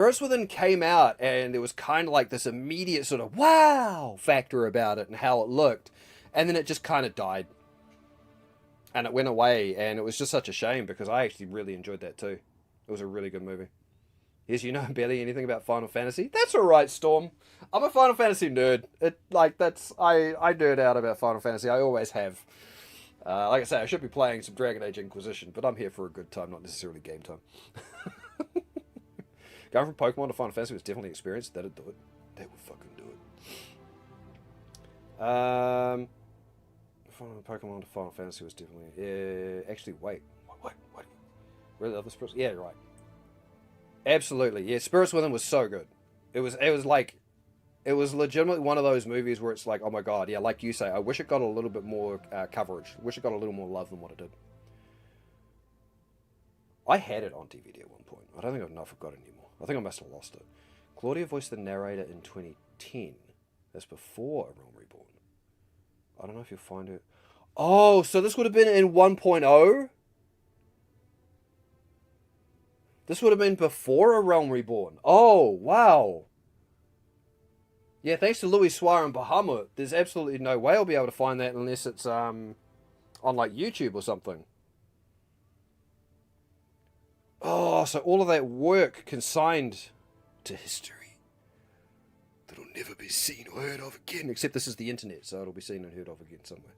Spirits Within came out, and there was kind of like this immediate sort of wow factor about it and how it looked, and then it just kind of died, and it went away, and it was just such a shame because I actually really enjoyed that too. It was a really good movie. Yes, you know barely anything about Final Fantasy. That's all right, Storm. I'm a Final Fantasy nerd. I nerd out about Final Fantasy. I always have. Like I say, I should be playing some Dragon Age Inquisition, but I'm here for a good time, not necessarily game time. Going from Pokemon to Final Fantasy was definitely an experience. That'd do it. That would fucking do it. From Pokemon to Final Fantasy was definitely. Yeah, actually, wait. What? Really love the Spirits? Yeah, right. Absolutely. Yeah, Spirits Within was so good. It was legitimately one of those movies where it's like, oh my god, yeah, like you say, I wish it got a little bit more coverage. Wish it got a little more love than what it did. I had it on DVD at one point. I don't think I've not got it anymore. I think I must have lost it. Claudia voiced the narrator in 2010. That's before A Realm Reborn. I don't know if you'll find it. Oh, so this would have been in 1.0? This would have been before A Realm Reborn. Oh, wow. Yeah, thanks to Louis Suarez and Bahamut, there's absolutely no way I'll be able to find that unless it's on like YouTube or something. Oh, so all of that work consigned to history that'll never be seen or heard of again. Except this is the internet, so it'll be seen and heard of again somewhere.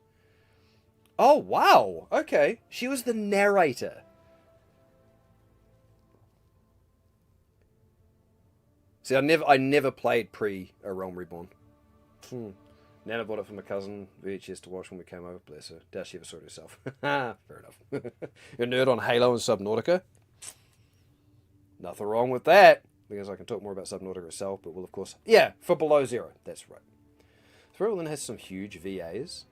Oh, wow. Okay. She was the narrator. See, I never played pre A Realm Reborn. Nana bought it for my cousin VHS to watch when we came over. Bless her. Doubt she ever saw it herself. Fair enough. You're a nerd on Halo and Subnautica? Nothing wrong with that. Because I can talk more about Subnautica itself, but we'll of course... Yeah, for Below Zero. That's right. Thrillin has some huge VAs.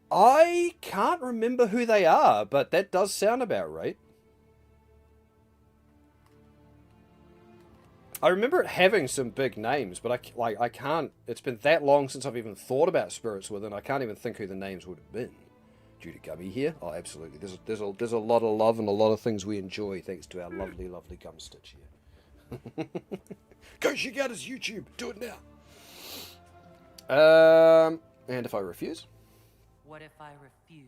I can't remember who they are, but that does sound about right. I remember it having some big names, but I can't... It's been that long since I've even thought about Spirits Within, I can't even think who the names would have been. Judy Gummy here? Oh, absolutely. There's a lot of love and a lot of things we enjoy thanks to our lovely, lovely Gumstitch here. Go check out his YouTube. Do it now. And if I refuse? What if I refuse?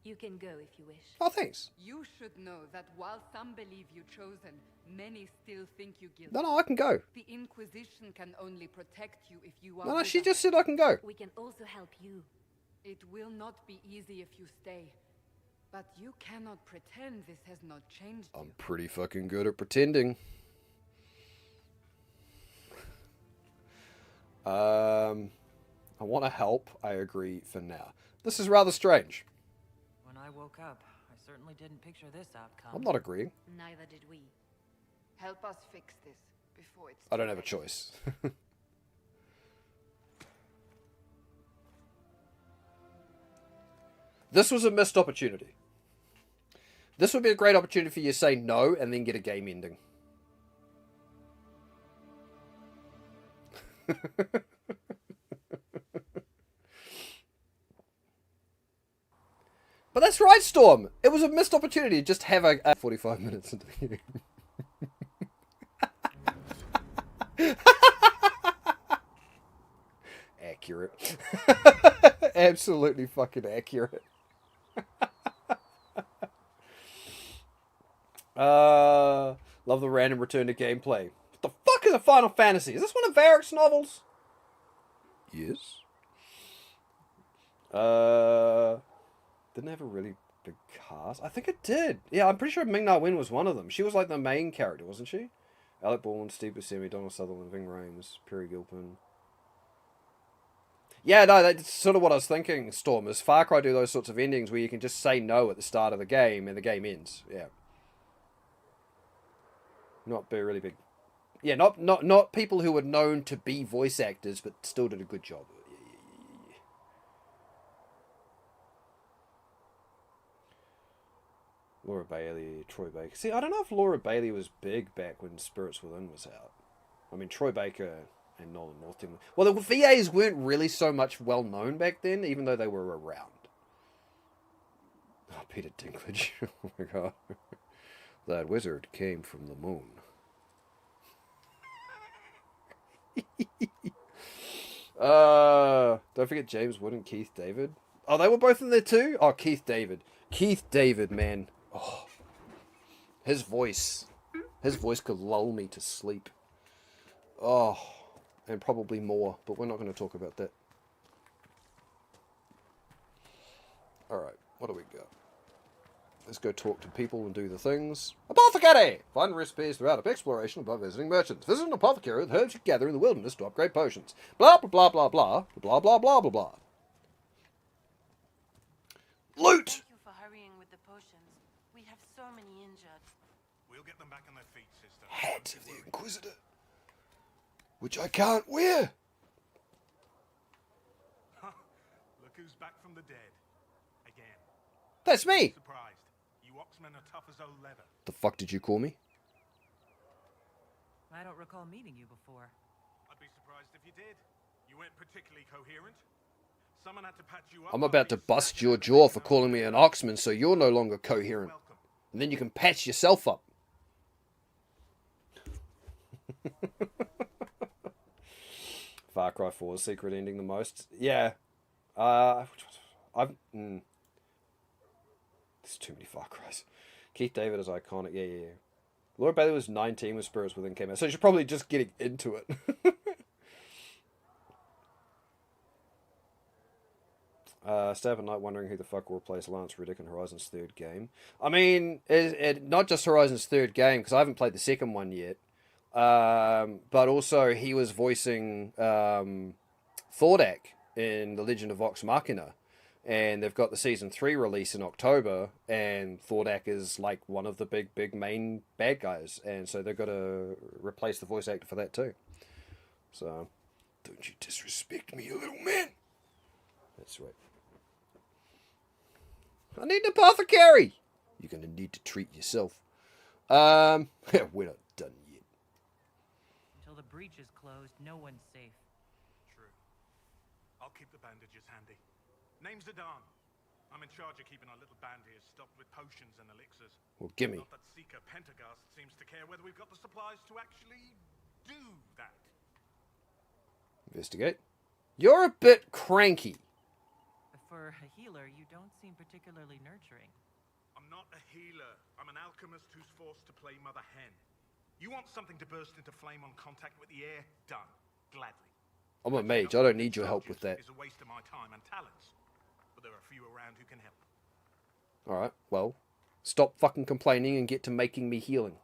You can go if you wish. Oh, thanks. You should know that while some believe you chosen, many still think you guilty. No, I can go. The Inquisition can only protect you if you are. No, she just said I can go. We can also help you. It will not be easy if you stay. But you cannot pretend this has not changed you. I'm pretty fucking good at pretending. I want to help, I agree for now. This is rather strange. When I woke up, I certainly didn't picture this outcome. I'm not agreeing. Neither did we. Help us fix this before it's I don't too have a late. choice. This was a missed opportunity. This would be a great opportunity for you to say no and then get a game ending. But that's right, Storm. It was a missed opportunity to just have a 45 minutes into the game. Accurate. Absolutely fucking accurate. Love the random return to gameplay. What the fuck is a Final Fantasy? Is this one of Varric's novels? Yes. Didn't have a really big cast. I think it did. Yeah, I'm pretty sure Ming-Na Wen was one of them. She was like the main character, wasn't she? Alec Baldwin, Steve Buscemi, Donald Sutherland, Ving Rhames, Perry Gilpin. Yeah, no, that's sort of what I was thinking, Storm, is Far Cry do those sorts of endings where you can just say no at the start of the game and the game ends. Yeah. Not be really big. Yeah, not people who were known to be voice actors but still did a good job. Yeah. Laura Bailey, Troy Baker. See, I don't know if Laura Bailey was big back when Spirits Within was out. I mean, Troy Baker and Nolan North didn't. Well, the VAs weren't really so much well known back then, even though they were around. Oh, Peter Dinklage. Oh my god. That wizard came from the moon. Don't forget James Wood and Keith David. Oh, they were both in there too? Oh, Keith David. Keith David, man. Oh, his voice. His voice could lull me to sleep. Oh, and probably more, but we're not going to talk about that. Alright, what do we got? Let's go talk to people and do the things. Apothecary! Find recipes throughout exploration by visiting merchants. Visit an apothecary with herbs you gather in the wilderness to upgrade potions. Blah, blah, blah, blah, blah. Blah, blah, blah, blah, blah. Loot! Thank you for hurrying with the potions. We have so many injured. We'll get them back on their feet, sister. Hat of the Inquisitor. Which I can't wear. Look who's back from the dead. Again. That's me! Surprised. You Oxmen are tough as old leather. The fuck did you call me? I don't recall meeting you before. I'd be surprised if you did. You weren't particularly coherent. Someone had to patch you up. I'm about to bust your jaw for calling me an Oxman, so you're no longer coherent. Welcome. And then you can patch yourself up. Far Cry 4's secret ending the most. Yeah. There's too many Far Cries. Keith David is iconic. Yeah. Laura Bailey was 19 when Spirits Within came out, so she's probably just getting into it. Stab at Night wondering who the fuck will replace Lance Reddick in Horizon's third game. I mean, not just Horizon's third game, because I haven't played the second one yet. But also he was voicing Thordak in The Legend of Vox Machina. And they've got the Season 3 release in October, and Thordak is like one of the big main bad guys. And so they've got to replace the voice actor for that too. So, don't you disrespect me, you little man. That's right. I need an apothecary. You're going to need to treat yourself. We're not done yet. Until the breach is closed, no one's safe. True. I'll keep the bandages handy. Name's Zidane. I'm in charge of keeping our little band here stocked with potions and elixirs. Well, gimme. Not that Seeker Pentagast seems to care whether we've got the supplies to actually do that. Investigate. You're a bit cranky. For a healer, you don't seem particularly nurturing. I'm not a healer. I'm an alchemist who's forced to play Mother Hen. You want something to burst into flame on contact with the air? Done. Gladly. I'm a mage. I don't need your help with that. It's a waste of my time and talents. But there are a few around who can help. Alright, well, stop fucking complaining and get to making me healing.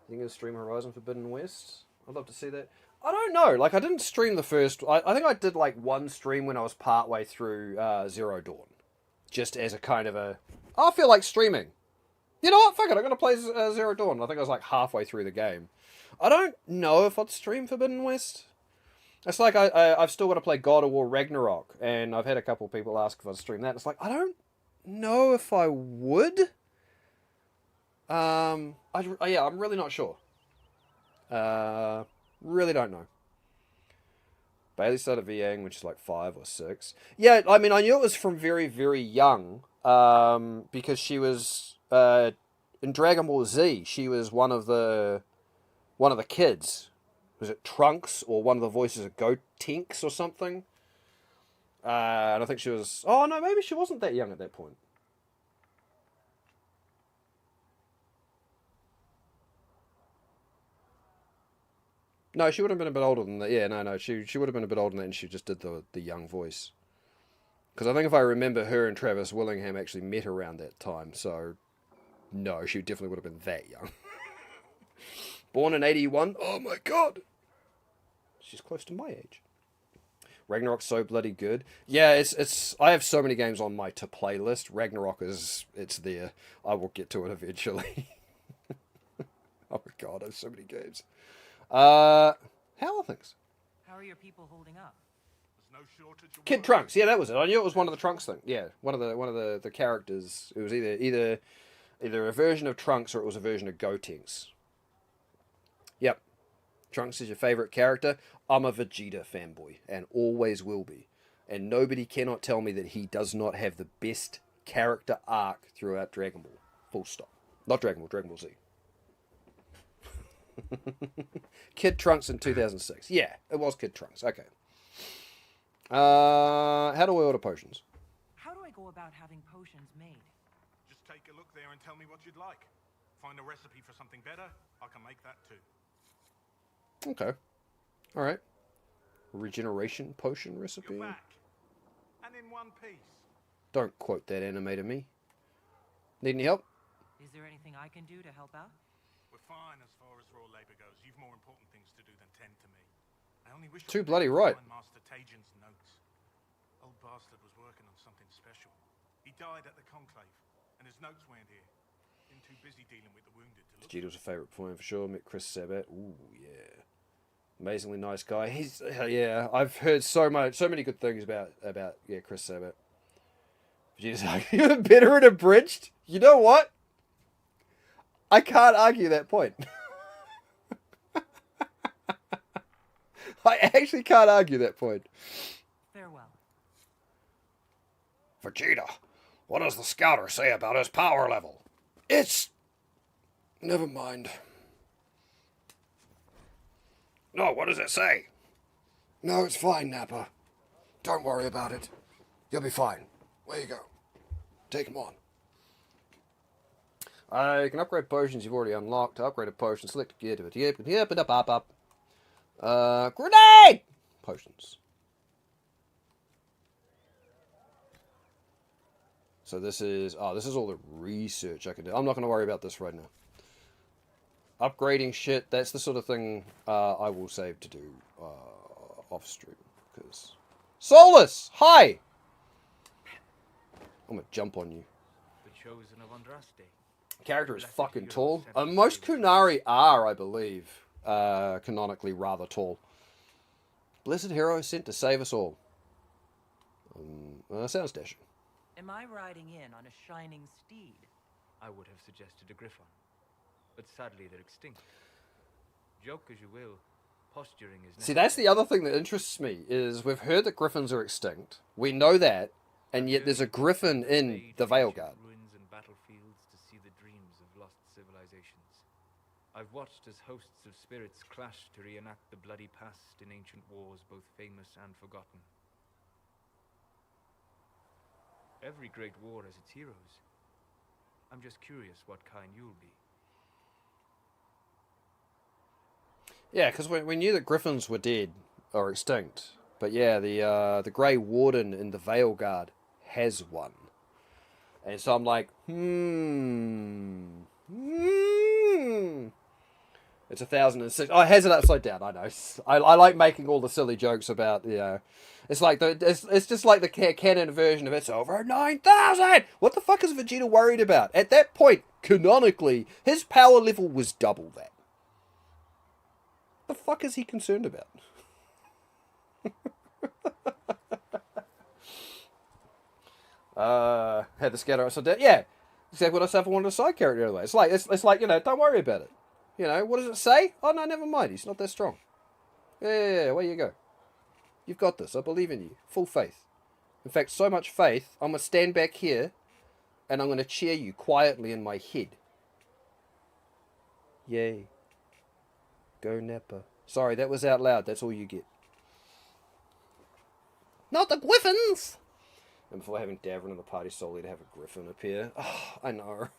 You gonna stream Horizon Forbidden West? I'd love to see that. I don't know. Like, I didn't stream the first... I think I did, like, one stream when I was partway through Zero Dawn. Just as a kind of a... I feel like streaming. You know what? Fuck it. I'm going to play Zero Dawn. I think I was, like, halfway through the game. I don't know if I'd stream Forbidden West. It's like I've still got to play God of War Ragnarok. And I've had a couple of people ask if I'd stream that. It's like, I don't know if I would. Yeah, I'm really not sure. Really don't know. Bailey started VAing when she's like 5 or 6. Yeah, I mean, I knew it was from very, very young. Because she was in Dragon Ball Z. She was one of the kids. Was it Trunks or one of the voices of Gotenks or something? And I think she was. Oh no, maybe she wasn't that young at that point. No, she would have been a bit older than that. Yeah, no, she would have been a bit older than that, and she just did the young voice. Because I think if I remember, her and Travis Willingham actually met around that time, so no, she definitely would have been that young. Born in 81. Oh my god! She's close to my age. Ragnarok's so bloody good. Yeah, it's. I have so many games on my to play list. Ragnarok it's there. I will get to it eventually. Oh my god, I have so many games. How are things? How are your people holding up? There's no shortage of Kid work. Trunks, yeah, that was it. I knew it was one of the Trunks thing. Yeah, one of the characters. It was either a version of Trunks or it was a version of Gotenks. Yep, Trunks is your favorite character. I'm a Vegeta fanboy and always will be, and nobody cannot tell me that he does not have the best character arc throughout Dragon Ball. Full stop. Not Dragon Ball, Dragon Ball Z. Kid Trunks in 2006. Yeah, it was Kid Trunks. Okay. How do I order potions? How do I go about having potions made? Just take a look there and tell me what you'd like. Find a recipe for something better, I can make that too. Okay. Alright. Regeneration potion recipe? You're back. And in one piece. Don't quote that anime to me. Need any help? Is there anything I can do to help out? We're fine as far as raw labor goes. You've more important things to do than tend to me. I only wish Too bloody right. find Master Tajin's notes. Old bastard was working on something special. He died at the conclave, and his notes weren't here. Been too busy dealing with the wounded to look. Vegeta's a favourite point for sure. Met Chris Sabat. Ooh, yeah. Amazingly nice guy. He's yeah. I've heard so many good things about Chris Sabat. Vegeta's like, you're better at abridged. You know what? I can't argue that point. I actually can't argue that point. Farewell. Vegeta, what does the scouter say about his power level? It's... Never mind. No, what does it say? No, it's fine, Nappa. Don't worry about it. You'll be fine. Where you go? Take him on. I can upgrade potions you've already unlocked. Upgrade a potion. Select gear to it. Grenade! Potions. So this is all the research I can do. I'm not going to worry about this right now. Upgrading shit, that's the sort of thing I will save to do off stream. Because Solus! Hi! I'm going to jump on you. The chosen of Andraste. Character is fucking tall. Most Kunari are, I believe, canonically rather tall. Blessed hero sent to save us all. Sounds dashing. Am I riding in on a shining steed? I would have suggested a griffon, but sadly they're extinct. Joke as you will, posturing is See, that's the other thing that interests me, is we've heard that griffins are extinct. We know that, and yet there's a griffin in the Veilguard. Ruins and battlefields to see the dreams of lost civilizations. I've watched as hosts of spirits clash to reenact the bloody past in ancient wars, both famous and forgotten. Every great war has its heroes. I'm just curious what kind you'll be. Yeah, because we knew that griffins were dead or extinct, but yeah, the Grey Warden in the Veilguard has one, and so I'm like, It's 1006. Oh, it has it upside down. I know. I like making all the silly jokes about, you know. It's like it's just like the canon version of it's over 9,000. What the fuck is Vegeta worried about? At that point, canonically, his power level was double that. The fuck is he concerned about? Had the scatter upside down. Yeah, exactly what I said. I wanted a side character anyway. It's like you know, don't worry about it. You know, what does it say? Oh no, never mind. He's not that strong. Yeah, where you go. You've got this. I believe in you. Full faith. In fact, so much faith, I'm going to stand back here and I'm going to cheer you quietly in my head. Yay. Go Nappa. Sorry, that was out loud. That's all you get. Not the Griffins! And before having Davin in the party solely to have a Griffin appear. Oh, I know.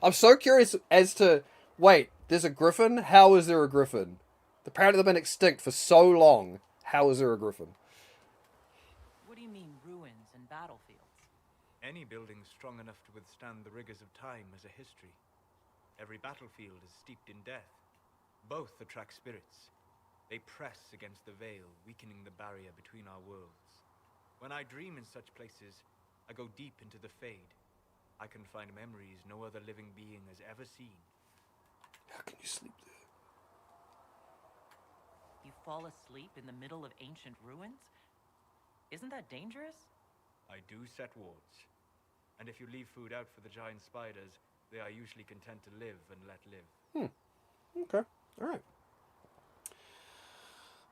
I'm so curious as to... Wait, there's a Griffin? How is there a Griffin? Apparently they've been extinct for so long. How is there a Griffin? What do you mean, ruins and battlefields? Any building strong enough to withstand the rigors of time has a history. Every battlefield is steeped in death. Both attract spirits. They press against the veil, weakening the barrier between our worlds. When I dream in such places, I go deep into the Fade. I can find memories no other living being has ever seen. How can you sleep there? You fall asleep in the middle of ancient ruins? Isn't that dangerous? I do set wards. And if you leave food out for the giant spiders, they are usually content to live and let live. Okay. Alright.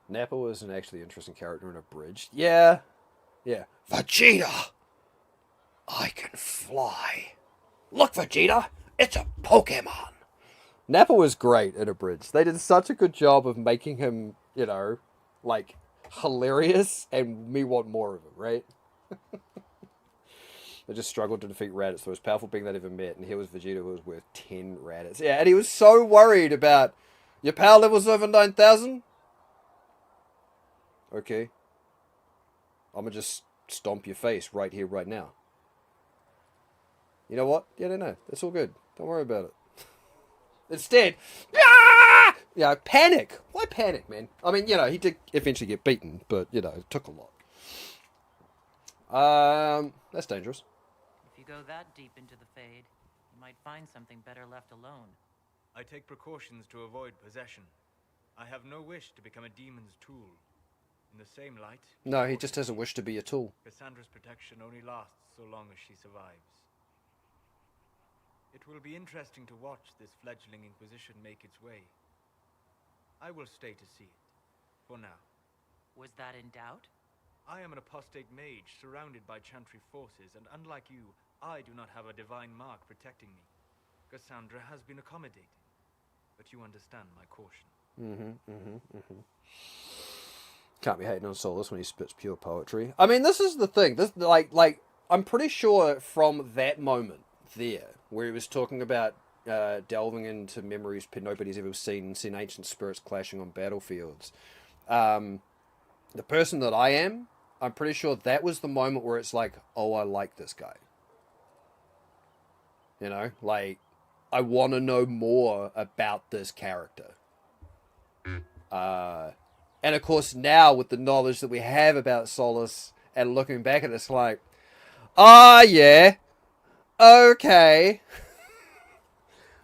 Nappa was an actually interesting character in Abridged. Yeah. Vegeta! I can fly. Look, Vegeta! It's a Pokemon! Nappa was great in Abridged. They did such a good job of making him, like, hilarious and me want more of him, right? They just struggled to defeat Raditz, the most powerful being they'd ever met, and here was Vegeta who was worth 10 Raditz. Yeah, and he was so worried about, your power level's over 9,000? Okay. I'm gonna just stomp your face right here, right now. You know what? Yeah, no. That's all good. Don't worry about it. Instead, panic. Why panic, man? I mean, he did eventually get beaten, but, it took a lot. That's dangerous. If you go that deep into the Fade, you might find something better left alone. I take precautions to avoid possession. I have no wish to become a demon's tool. In the same light... No, he just has a wish to be a tool. Cassandra's protection only lasts so long as she survives. It will be interesting to watch this fledgling Inquisition make its way. I will stay to see it, for now. Was that in doubt? I am an apostate mage surrounded by Chantry forces, and unlike you, I do not have a divine mark protecting me. Cassandra has been accommodating, but you understand my caution. Can't be hating on Solus when he spits pure poetry. I mean, this is the thing. This, like, I'm pretty sure from that moment there, where he was talking about delving into memories nobody's ever seen ancient spirits clashing on battlefields. The person that I am, I'm pretty sure that was the moment where it's like, oh, I like this guy. Like, I want to know more about this character. And of course, now with the knowledge that we have about Solus and looking back at it, it's like, yeah, okay.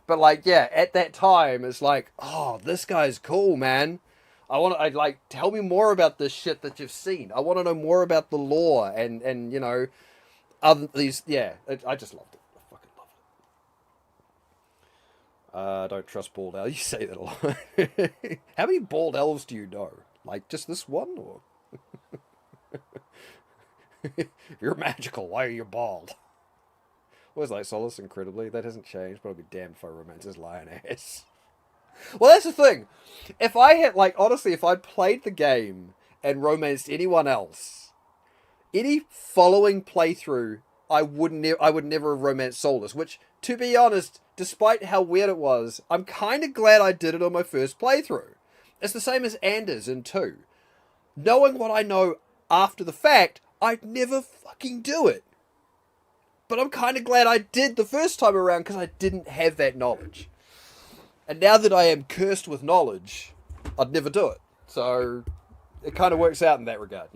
But like, yeah, at that time, it's like, oh, this guy's cool, man. I'd like, tell me more about this shit that you've seen. I want to know more about the lore and other these, yeah, I just loved it. I fucking loved it. Don't trust bald elves. You say that a lot. How many bald elves do you know? Like, just this one, or? You're magical. Why are you bald? Was like Solus incredibly. That hasn't changed, but I'll be damned if I romance his lion ass. Well, that's the thing. If I had, like, honestly, if I'd played the game and romanced anyone else, any following playthrough, I would never have romanced Solus. Which, to be honest, despite how weird it was, I'm kind of glad I did it on my first playthrough. It's the same as Anders in 2. Knowing what I know after the fact, I'd never fucking do it. But I'm kind of glad I did the first time around because I didn't have that knowledge. And now that I am cursed with knowledge, I'd never do it. So it kind of works out in that regard,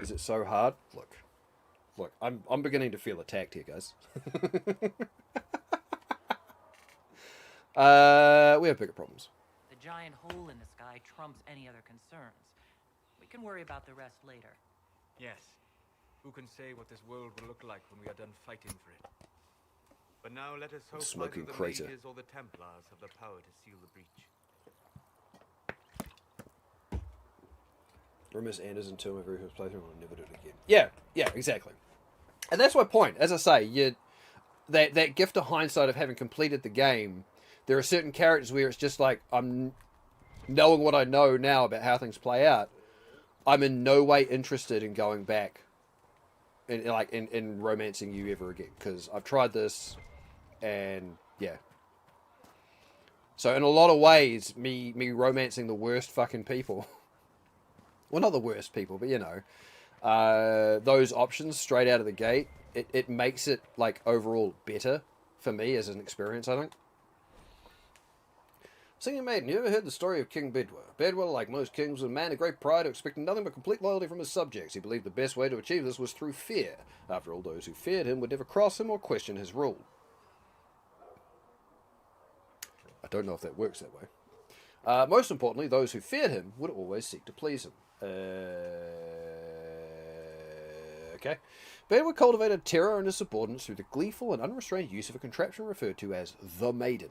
Is it so hard? Look, I'm beginning to feel attacked here, guys. We have bigger problems. The giant hole in the sky trumps any other concerns. We can worry about the rest later. Yes. Who can say what this world will look like when we are done fighting for it? But now let us hope Smoking either the crater. mages or the Templars have the power to seal the breach. Rumors Anders and 2 my very first playthrough, I'll never do it again. Yeah, exactly. And that's my point. As I say, that gift of hindsight of having completed the game, there are certain characters where it's just like, I'm knowing what I know now about how things play out, I'm in no way interested in going back in romancing you ever again, because I've tried this, and yeah. So in a lot of ways, me romancing the worst fucking people, well, not the worst people, but those options straight out of the gate, it makes it like overall better for me as an experience, I think. Singing Maiden, you ever heard the story of King Bedwell? Bedwell, like most kings, was a man of great pride, expecting nothing but complete loyalty from his subjects. He believed the best way to achieve this was through fear. After all, those who feared him would never cross him or question his rule. I don't know if that works that way. Most importantly, those who feared him would always seek to please him. Okay. Bedwell cultivated terror in his subordinates through the gleeful and unrestrained use of a contraption referred to as the Maiden.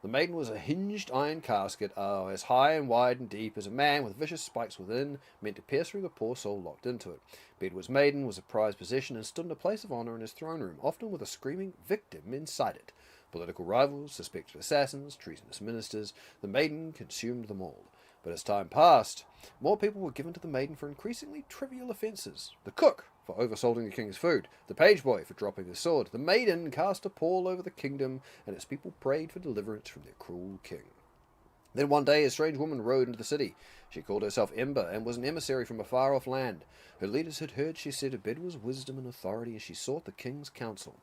The Maiden was a hinged iron casket, as high and wide and deep as a man, with vicious spikes within, meant to pierce through the poor soul locked into it. Bedwell's Maiden was a prized possession and stood in a place of honour in his throne room, often with a screaming victim inside it. Political rivals, suspected assassins, treasonous ministers, the maiden consumed them all. But as time passed, more people were given to the maiden for increasingly trivial offences. The cook for oversalting the king's food, the page boy for dropping his sword. The maiden cast a pall over the kingdom, and its people prayed for deliverance from their cruel king. Then one day a strange woman rode into the city. She called herself Ember, and was an emissary from a far-off land. Her leaders had heard, she said, of Bedwa's wisdom and authority as she sought the king's counsel.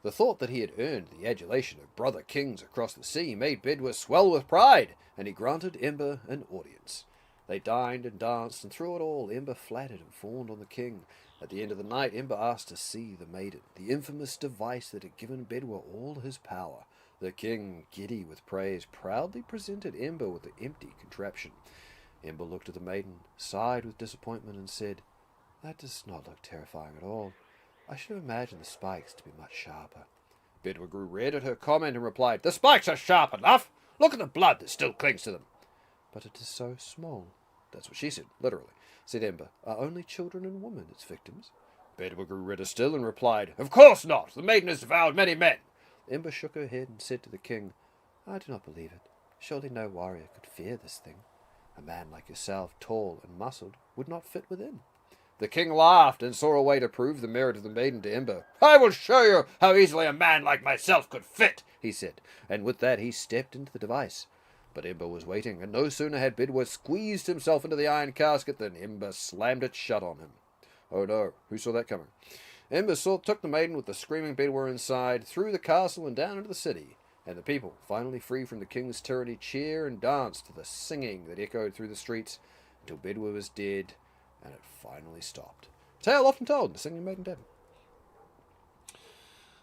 The thought that he had earned the adulation of brother kings across the sea made Bedwa swell with pride, and he granted Ember an audience. They dined and danced, and through it all Ember flattered and fawned on the king. At the end of the night, Ember asked to see the maiden, the infamous device that had given Bedwa all his power. The king, giddy with praise, proudly presented Ember with the empty contraption. Ember looked at the maiden, sighed with disappointment, and said, "That does not look terrifying at all. I should have imagined the spikes to be much sharper." Bedwa grew red at her comment and replied, "The spikes are sharp enough. Look at the blood that still clings to them." "But it is so small." "That's what she said, literally," said Ember. "Are only children and women its victims?" Bedwa grew redder still and replied, "Of course not. The maiden has devoured many men." Ember shook her head and said to the king, "I do not believe it. Surely no warrior could fear this thing. A man like yourself, tall and muscled, would not fit within." The king laughed and saw a way to prove the merit of the maiden to Ember. "I will show you how easily a man like myself could fit," he said, and with that he stepped into the device. But Ember was waiting, and no sooner had Bedwa squeezed himself into the iron casket than Ember slammed it shut on him. Oh no, who saw that coming? Ember took the maiden with the screaming Bedwa inside, through the castle and down into the city, and the people, finally free from the king's tyranny, cheer and dance to the singing that echoed through the streets until Bedwa was dead, and it finally stopped. Tale often told, the singing maiden dead.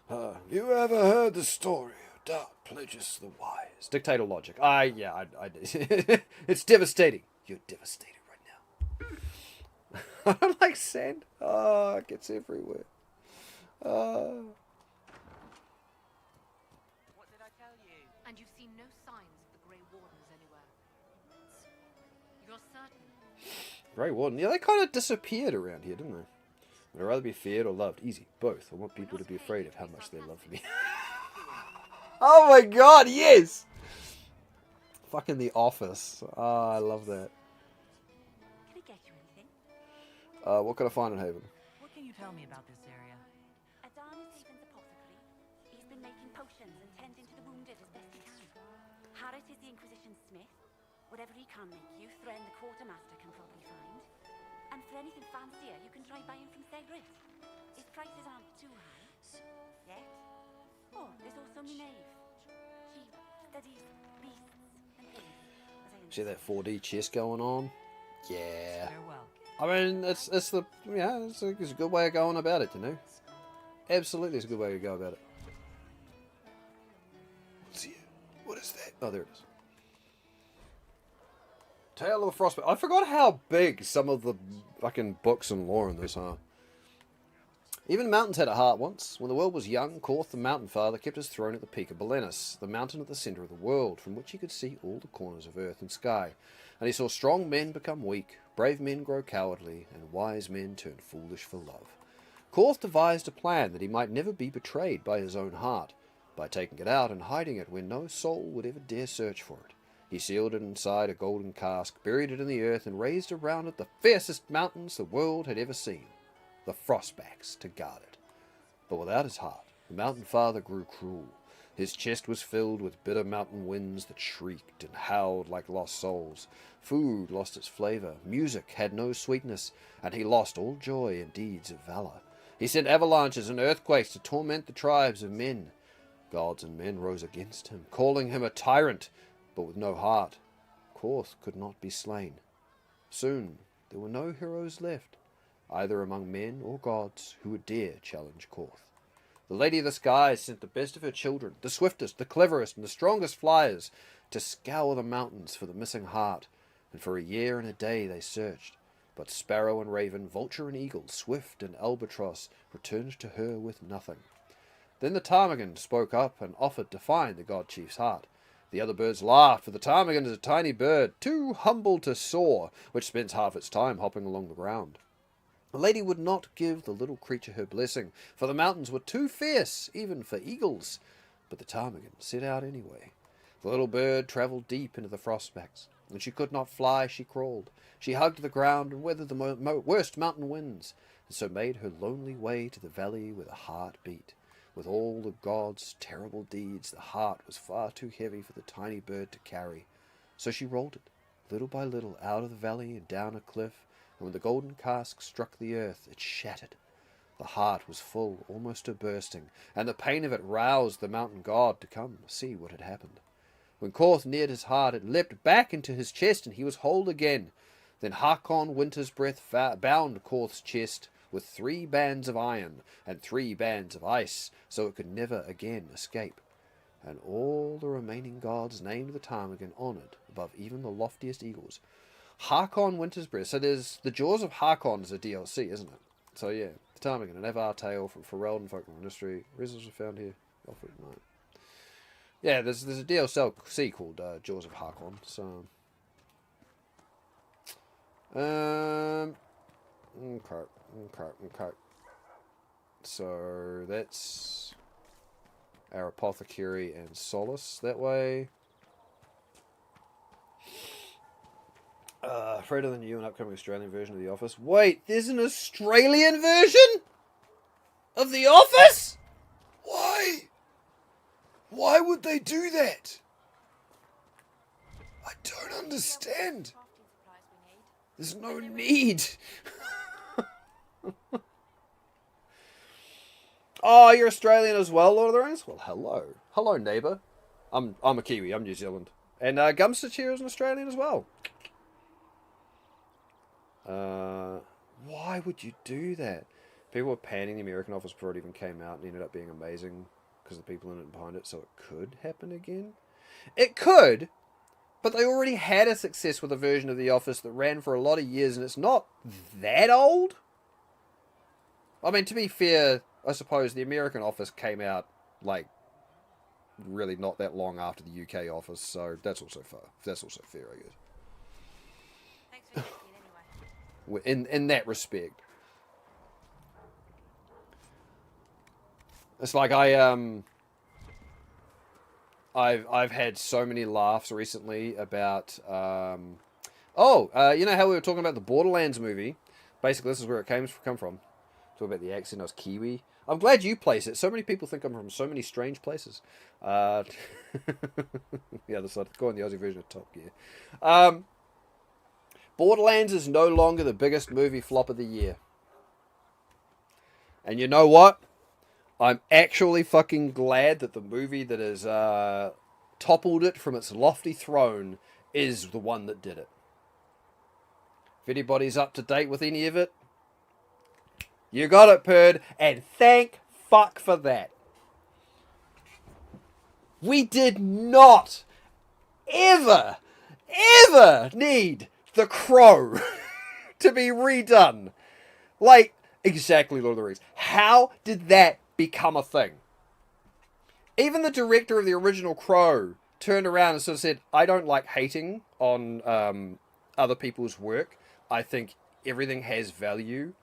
Have you ever heard the story of Dark Plagueis the Wise? Dictator logic. I it's devastating. You're devastated right now. I don't like sand. Oh, it gets everywhere. What did I tell you? And you've seen no signs of the Grey Wardens anywhere. You're certain? Grey Warden. Yeah, they kind of disappeared around here, didn't they? Would I rather be feared or loved? Easy. Both. I want people to be afraid of how much they love me. Oh my god, yes! Fucking The Office. Ah, I love that. Can I get you anything? What can I find in Haven? What can you tell me about this area? Adan is Haven's apothecary. He's been making potions and tending to the wounded as best he can. Harris is the Inquisition smith. Whatever he can make you, Thren the quartermaster can probably find. And for anything fancier, you can try buying from Zgheib. His prices aren't too high. Yet. Oh, there's also Minerve. She studies beasts and things, as I See that 4D chess going on? Yeah. Farewell. I mean, it's a good way of going about it, you know? Absolutely, it's a good way to go about it. What's here? What is that? Oh, there it is. Tale of the Frostbite. I forgot how big some of the fucking books and lore in this are. Even mountains had a heart once. When the world was young, Korth, the Mountain Father, kept his throne at the peak of Belenus, the mountain at the centre of the world, from which he could see all the corners of earth and sky. And he saw strong men become weak, brave men grow cowardly, and wise men turn foolish for love. Korth devised a plan that he might never be betrayed by his own heart, by taking it out and hiding it where no soul would ever dare search for it. He sealed it inside a golden cask, buried it in the earth, and raised around it the fiercest mountains the world had ever seen, the Frostbacks, to guard it. But without his heart, the Mountain Father grew cruel. His chest was filled with bitter mountain winds that shrieked and howled like lost souls. Food lost its flavour, music had no sweetness, and he lost all joy in deeds of valour. He sent avalanches and earthquakes to torment the tribes of men. Gods and men rose against him, calling him a tyrant, but with no heart. Korth could not be slain. Soon there were no heroes left, either among men or gods, who would dare challenge Korth. The Lady of the Skies sent the best of her children, the swiftest, the cleverest, and the strongest flyers, to scour the mountains for the missing heart, and for a year and a day they searched. But sparrow and raven, vulture and eagle, swift and albatross, returned to her with nothing. Then the ptarmigan spoke up and offered to find the god chief's heart. The other birds laughed, for the ptarmigan is a tiny bird, too humble to soar, which spends half its time hopping along the ground. The lady would not give the little creature her blessing, for the mountains were too fierce, even for eagles. But the ptarmigan set out anyway. The little bird travelled deep into the frostbacks. When she could not fly, she crawled. She hugged the ground and weathered the worst mountain winds, and so made her lonely way to the valley where the heart beat. With all the gods' terrible deeds, the heart was far too heavy for the tiny bird to carry. So she rolled it, little by little, out of the valley and down a cliff, and when the golden cask struck the earth, it shattered. The heart was full, almost to bursting, and the pain of it roused the mountain god to come see what had happened. When Korth neared his heart, it leapt back into his chest, and he was whole again. Then Hakon Winter's Breath bound Korth's chest with 3 bands of iron and 3 bands of ice, so it could never again escape. And all the remaining gods named the ptarmigan honoured above even the loftiest eagles. Hakon Winter's Breath. So there's the Jaws of Hakon is a DLC, isn't it? So yeah, the ptarmigan, an Evar tale from Ferelden folklore industry. Resources are found here. Alfred Knight. Yeah, there's a DLC called Jaws of Hakon. So, okay. So that's our apothecary and solace that way. Afraid of the new and upcoming Australian version of The Office. Wait, there's an Australian version of The Office? Why? Why would they do that? I don't understand. There's no need. Oh, you're Australian as well, Lord of the Rings? Well, hello. Hello, neighbour. I'm a Kiwi. I'm New Zealand. And Gumstitch here is an Australian as well. Why would you do that? People were panning the American Office before it even came out and ended up being amazing because the people in it and behind it, so it could happen again. It could, but they already had a success with a version of The Office that ran for a lot of years, and it's not that old. I mean, to be fair, I suppose the American Office came out, like, really not that long after the UK Office, so that's also fair. That's also fair, I guess. Thanks for listening anyway. In that respect. It's like I've had so many laughs recently about you know how we were talking about the Borderlands movie? Basically, this is where it come from. Talk about the accent. I was Kiwi. I'm glad you place it. So many people think I'm from so many strange places. The other side. Go on the Aussie version of Top Gear. Borderlands is no longer the biggest movie flop of the year. And you know what? I'm actually fucking glad that the movie that has toppled it from its lofty throne is the one that did it. If anybody's up to date with any of it, you got it, Purd, and thank fuck for that. We did not ever need The Crow to be redone. Like, exactly, Lord of the Rings. How did that become a thing? Even the director of the original Crow turned around and sort of said, I don't like hating on other people's work. I think everything has value.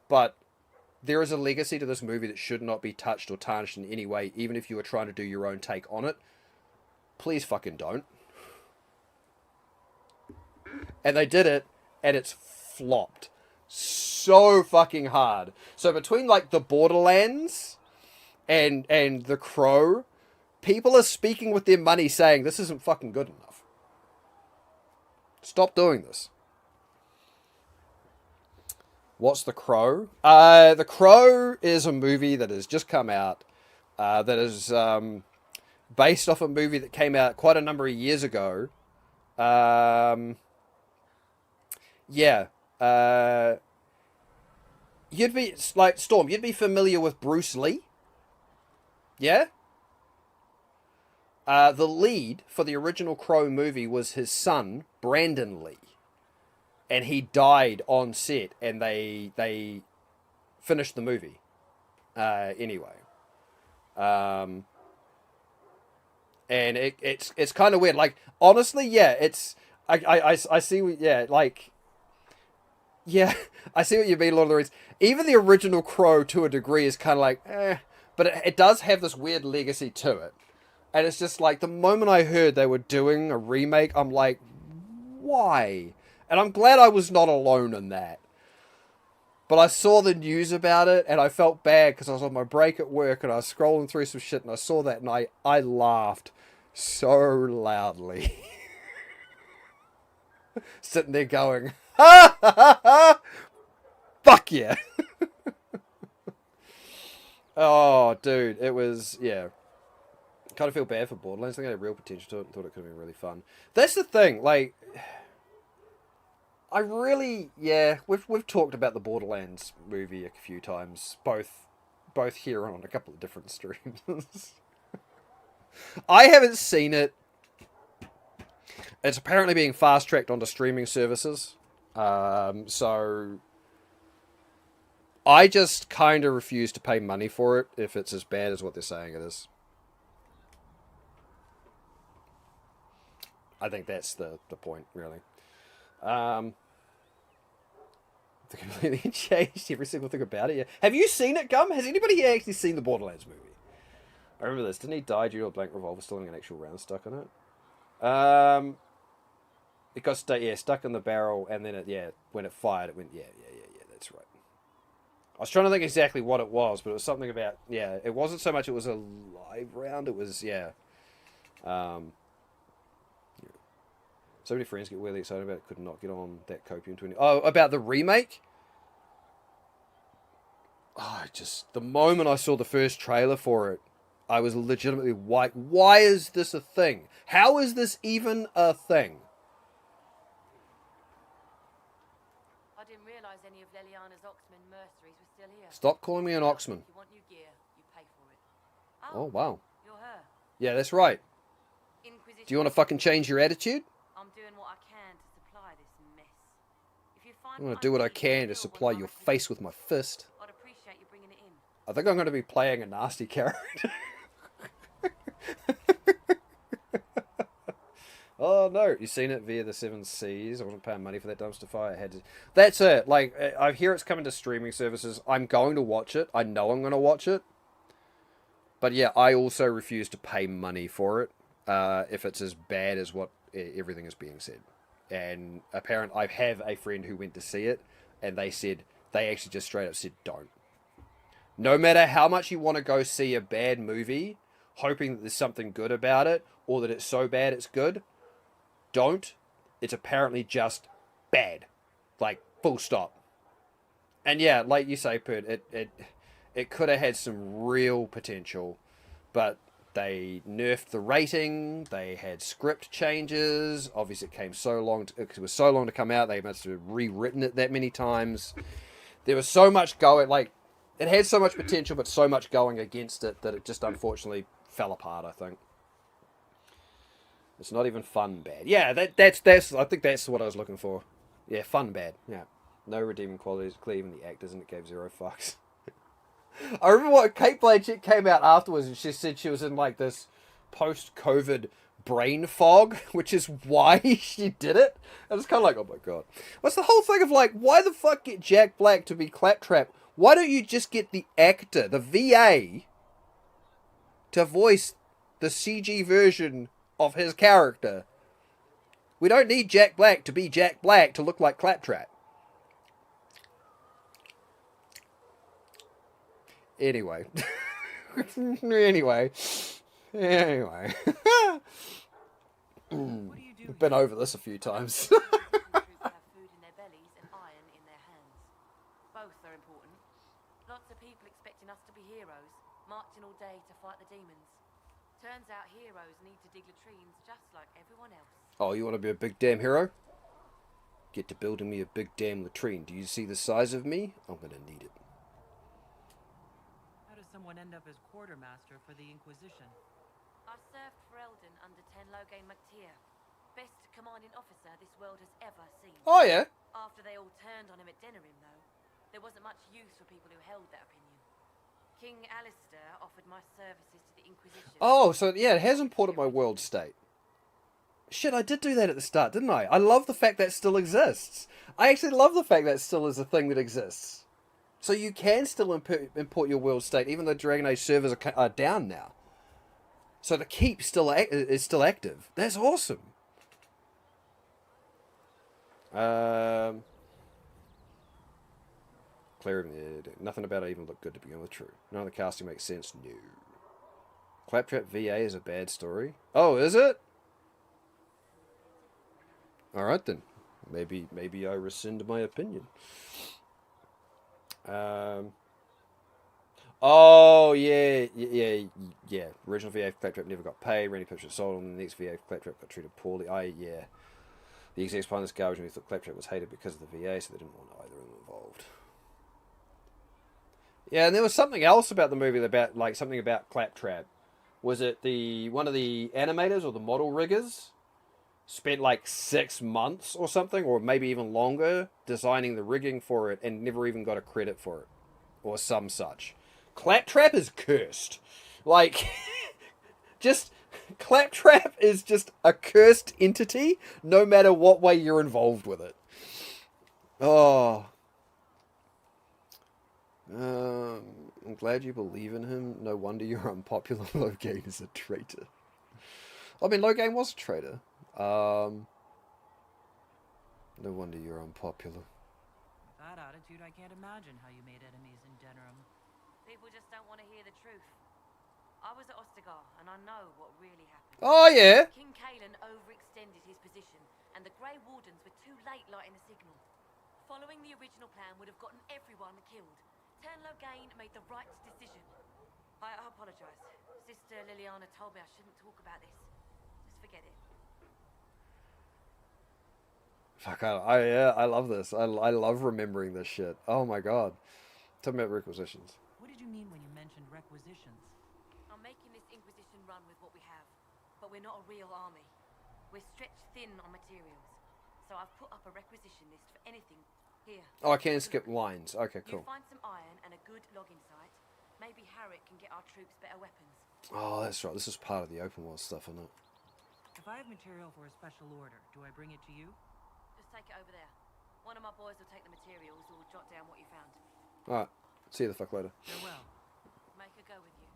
But there is a legacy to this movie that should not be touched or tarnished in any way, even if you were trying to do your own take on it. Please fucking don't. And they did it, and it's flopped so fucking hard. So between like the Borderlands and The Crow, people are speaking with their money saying this isn't fucking good enough. Stop doing this. What's The Crow? The Crow is a movie that has just come out that is based off a movie that came out quite a number of years ago. You'd be, like, Storm, you'd be familiar with Bruce Lee? Yeah? The lead for the original Crow movie was his son, Brandon Lee. And he died on set, and they finished the movie. Anyway. And it's kind of weird. Like, honestly, yeah, it's... I see, yeah, like... Yeah, I see what you mean, Lord of the Rings. Even the original Crow, to a degree, is kind of like, but it does have this weird legacy to it. And it's just like, the moment I heard they were doing a remake, I'm like, why? And I'm glad I was not alone in that. But I saw the news about it, and I felt bad because I was on my break at work, and I was scrolling through some shit, and I saw that, and I laughed so loudly. Sitting there going, ha ha ha ha! Fuck yeah! Oh, dude, it was, yeah. Kind of feel bad for Borderlands. I think it had real potential to it and thought it could have been really fun. That's the thing, like, I really, yeah, we've talked about the Borderlands movie a few times, both here and on a couple of different streams. I haven't seen it. It's apparently being fast-tracked onto streaming services. So I just kind of refuse to pay money for it if it's as bad as what they're saying it is. I think that's the point, really. They completely changed every single thing about it. Yeah. Have you seen it, Gum? Has anybody actually seen the Borderlands movie? I remember this. Didn't he die due to a blank revolver still having an actual round stuck in it? It got stuck in the barrel, and then when it fired, it went, yeah, that's right. I was trying to think exactly what it was, but it was something about, it wasn't so much it was a live round, it was, so many friends get really excited about it, could not get on that Copium 20. Oh, about the remake? Oh, the moment I saw the first trailer for it, I was legitimately, why is this a thing? How is this even a thing? I didn't realize any of Leliana's Oxman mercenaries were still here. Stop calling me an Oxman. If you want new gear, you pay for it. Oh, wow. You're her. Yeah, that's right. Inquisition. Do you want to fucking change your attitude? I'm doing what I can to supply this mess. If you find I'm going to do what I can to supply your face with my fist. I'd appreciate you bringing it in. I think I'm going to be playing a nasty character. Oh no, you seen it via the 7 Seas. I wasn't paying money for that dumpster fire. I had to. That's it. Like, I hear it's coming to streaming services. I'm going to watch it. I know I'm going to watch it. But yeah, I also refuse to pay money for it if it's as bad as what everything is being said. And apparently, I have a friend who went to see it, and they actually just straight up said, don't. No matter how much you want to go see a bad movie, hoping that there's something good about it, or that it's so bad it's good, don't. It's apparently just bad. Like, full stop. And yeah, like you say, Pert, it could have had some real potential, but they nerfed the rating, they had script changes, obviously it was so long to come out, they must have rewritten it that many times. There was so much going, like, it had so much potential, but so much going against it that it just unfortunately fell apart, I think. It's not even fun bad. Yeah, that's I think that's what I was looking for. Yeah, fun bad. Yeah. No redeeming qualities, clear even the actors, and it gave 0 fucks. I remember what Kate Blanchett came out afterwards, and she said she was in like this post-COVID brain fog, which is why she did it. And it's kind of like, oh my god. What's the whole thing of like, why the fuck get Jack Black to be Claptrap? Why don't you just get the actor, the VA, to voice the CG version of his character? We don't need Jack Black to be Jack Black to look like Claptrap. Anyway. anyway. We've been over this a few times. Troops have food in their bellies and iron in their hands. Both are important. Lots of people expecting us to be heroes, marching all day to fight the demons. Turns out heroes need to dig latrines just like everyone else. Oh, you want to be a big damn hero? Get to building me a big damn latrine. Do you see the size of me? I'm gonna need it. How does someone end up as quartermaster for the Inquisition? I served for Eldon under Ten Logain MacTier. Best commanding officer this world has ever seen. Oh, yeah? After they all turned on him at Denerim, though, there wasn't much use for people who held that opinion. King Alistair offered my services to the Inquisition. Oh, so yeah, it has imported my world state. Shit, I did do that at the start, didn't I? I love the fact that still exists. I actually love the fact that still is a thing that exists. So you can still import your world state, even though Dragon Age servers are down now. So the keep is still active. That's awesome. Nothing about it even looked good to begin with. True. None of the casting makes sense. No. Claptrap VA is a bad story. Oh, is it? All right then. Maybe I rescind my opinion. Oh yeah. Original VA for Claptrap never got paid. Randy Pitcher sold him. The next VA for Claptrap got treated poorly. The execs behind this garbage and we thought Claptrap was hated because of the VA, so they didn't want either of them involved. Yeah, and there was something else about the movie about something about Claptrap. Was it one of the animators or the model riggers spent 6 months or something, or maybe even longer, designing the rigging for it and never even got a credit for it, or some such. Claptrap is cursed. Claptrap is just a cursed entity, no matter what way you're involved with it. Oh. I'm glad you believe in him. No wonder you're unpopular. Logain is a traitor. I mean, Logain was a traitor. No wonder you're unpopular. With that attitude, I can't imagine how you made enemies in Denerim. People just don't want to hear the truth. I was at Ostagar, and I know what really happened. Oh, yeah. King Kalen overextended his position, and the Grey Wardens were too late lighting the signal. Following the original plan would have gotten everyone killed. Tern Logain made the right decision. I apologize. Sister Liliana told me I shouldn't talk about this. Just forget it. Fuck, I love this. I love remembering this shit. Oh my god. Tell me about requisitions. What did you mean when you mentioned requisitions? I'm making this Inquisition run with what we have, but we're not a real army. We're stretched thin on materials, so I've put up a requisition list for anything. Here. Oh, I can skip lines. Okay, cool. You find some iron and a good logging site. Maybe Harriet can get our troops better weapons. Oh, that's right. This is part of the open world stuff, isn't it? If I have material for a special order, do I bring it to you? Just take it over there. One of my boys will take the materials or jot down what you found. Alright. See you the fuck later. Farewell. Make her go with you.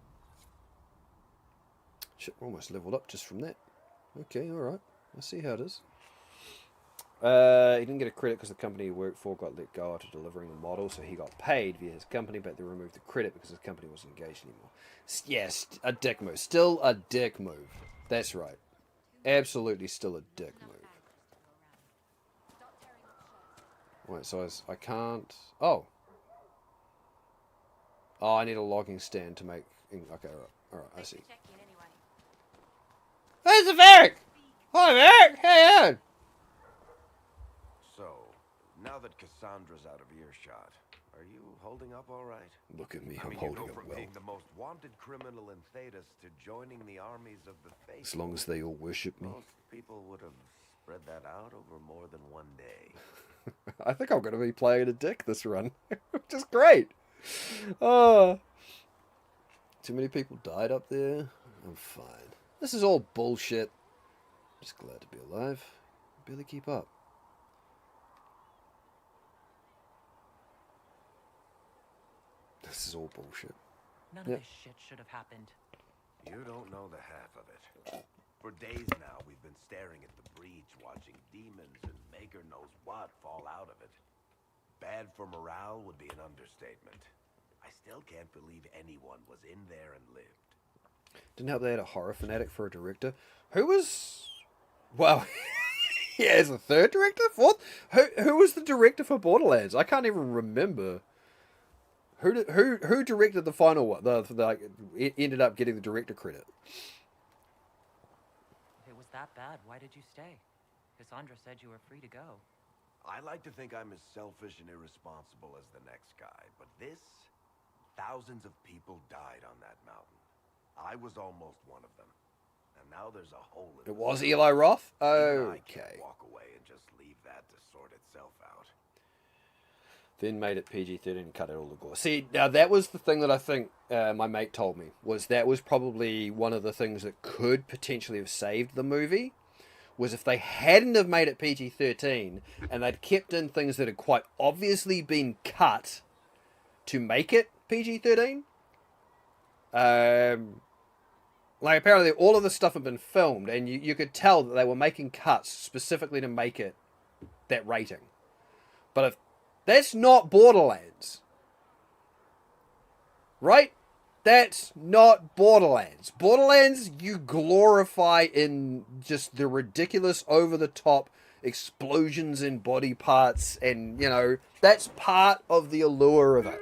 Shit, we're almost leveled up just from that. Okay, alright. I see how it is. He didn't get a credit because the company he worked for got let go after delivering the model, so he got paid via his company, but they removed the credit because his company wasn't engaged anymore. Yes, a dick move. Still a dick move. That's right. Absolutely still a dick move. Wait, so I can't... Oh. Oh, I need a logging stand to make... Okay, alright, I see. Hey, it's Varric! Hi, Varric! Hey, Ed! So, now that Cassandra's out of earshot, are you holding up all right? Look at me, I I'm mean, holding you go up from well. being the most wanted criminal in Thedas to joining the armies of the faith. As long as they all worship me. Most people would have spread that out over more than one day. I think I'm going to be playing a dick this run, which is great. Oh, too many people died up there. I'm fine. This is all bullshit. I'm just glad to be alive. Barely keep up. This is all bullshit. None of this shit should have happened. You don't know the half of it. For days now, we've been staring at the breach, watching demons and maker knows what fall out of it. Bad for morale would be an understatement. I still can't believe anyone was in there and lived. Didn't help they had a horror fanatic for a director. Who was... Well, yeah, as a third director? Fourth? Who was the director for Borderlands? I can't even remember. Who directed the final one? It ended up getting the director credit. If it was that bad, why did you stay? Cassandra said you were free to go. I like to think I'm as selfish and irresponsible as the next guy, but thousands of people died on that mountain. I was almost one of them. And now there's a hole in it. It was Eli Roth? Okay. I can't walk away and just leave that to sort itself out. Then made it PG-13 and cut out all the gore. See, now that was the thing that I think my mate told me, was that was probably one of the things that could potentially have saved the movie, was if they hadn't have made it PG-13 and they'd kept in things that had quite obviously been cut to make it PG-13. Like, apparently all of this stuff had been filmed, and you could tell that they were making cuts specifically to make it that rating. But if that's not Borderlands, right? That's not Borderlands. Borderlands, you glorify in just the ridiculous, over-the-top explosions in body parts, and, you know, that's part of the allure of it.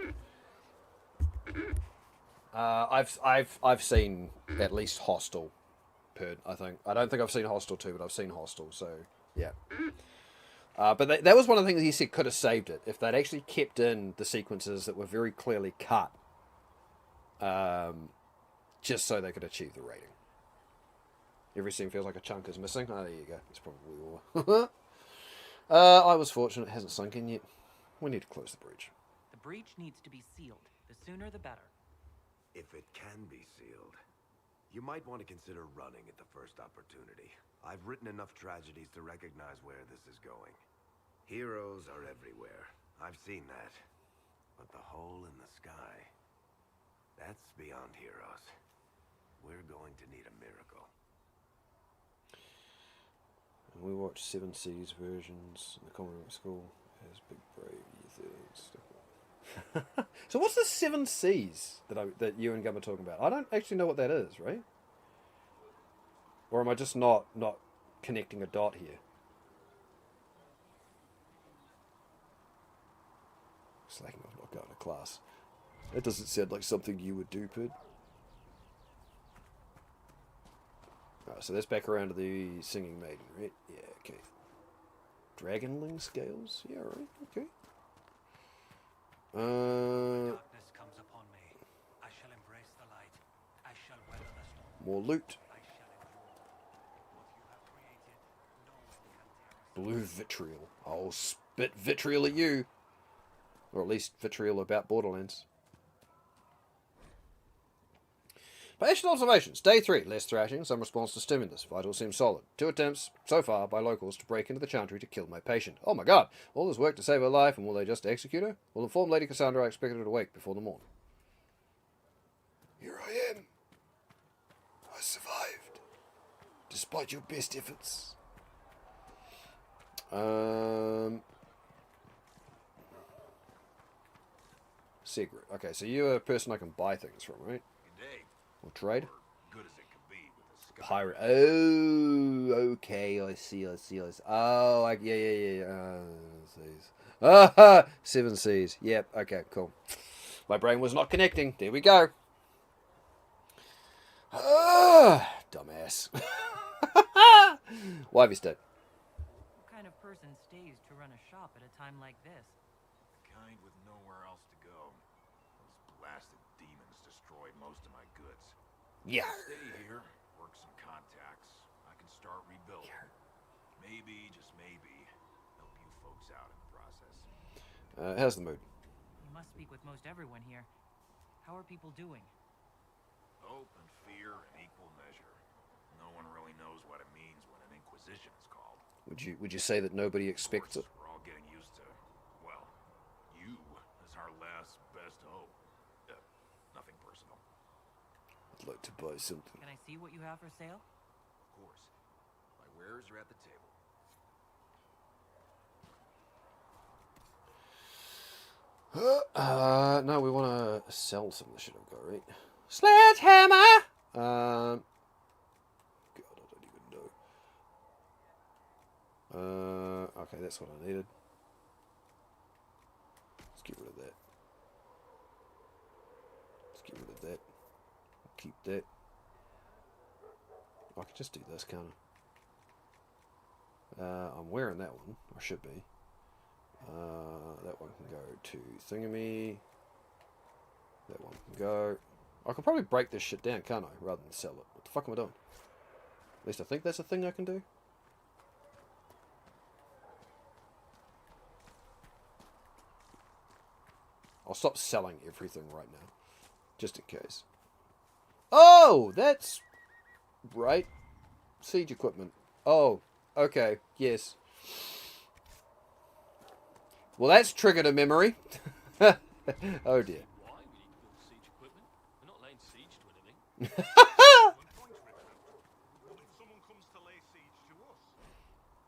I've seen at least Hostel, I think. I don't think I've seen Hostel 2, but I've seen Hostel, so yeah. But that was one of the things he said could have saved it if they'd actually kept in the sequences that were very clearly cut, just so they could achieve the rating. Every scene feels like a chunk is missing. Oh, there you go. That's probably all. I was fortunate it hasn't sunk in yet. We need to close the breach. The breach needs to be sealed. The sooner the better. If it can be sealed, you might want to consider running at the first opportunity. I've written enough tragedies to recognize where this is going. Heroes are everywhere. I've seen that. But the hole in the sky, that's beyond heroes. We're going to need a miracle. We watched Seven Seas versions in the comic book school as Big Brave Year 13 stuff. So what's the Seven Seas that you and Gum are talking about? I don't actually know what that is, right? Or am I just not connecting a dot here? Slacking off not going to class. That doesn't sound like something you would do, Pid. Alright, so that's back around to the Singing Maiden, right? Yeah, okay. Dragonling scales? Yeah, right, okay. Darkness comes upon me. I shall embrace the light. I shall weather the storm. More loot. I shall endure. What you have created, no one can tear us. Blue vitriol. I'll spit vitriol at you. Or at least vitriol about Borderlands. Patient observations. Day 3. Less thrashing. Some response to stimulus. Vital seems solid. 2 attempts, so far, by locals to break into the chantry to kill my patient. Oh my god. All this work to save her life, and will they just execute her? Will inform Lady Cassandra I expected her to wake before the morn. Here I am. I survived. Despite your best efforts. Secret. Okay, so you're a person I can buy things from, right? Good day. Or trade? Good as it could be with the sky. Pirate. Oh, okay. I see. Oh, yeah. Ah, Seven Seas. Yep. Okay. Cool. My brain was not connecting. There we go. Ah, dumbass. Why have you stayed? What kind of person stays to run a shop at a time like this? Kind with nowhere else to go. Those blasted demons destroyed most of my goods. Yeah. Stay here, work some contacts. I can start rebuilding. Maybe, just maybe, help you folks out in the process. How's the mood? You must speak with most everyone here. How are people doing? Hope and fear in equal measure. No one really knows what it means when an Inquisition is called. Would you say that nobody expects it? We're all getting used to, well, you as our last best hope. Nothing personal. I'd like to buy something. Can I see what you have for sale? Of course. My wares are at the table. No, we want to sell some of the shit I've got, right? Sledgehammer! God, I don't even know. Okay, that's what I needed. Let's get rid of that. Keep that. I can just do this, can't I? I'm wearing that one, or should be. That one can go to Thingamy. That one can go. I could probably break this shit down, can't I? Rather than sell it. What the fuck am I doing? At least I think that's a thing I can do. I'll stop selling everything right now. Just in case. Oh! That's... right. Siege equipment. Oh. Okay. Yes. Well, that's triggered a memory. Oh dear. Why we need to build siege equipment? We're not laying siege to anything. What if someone comes to lay siege to us?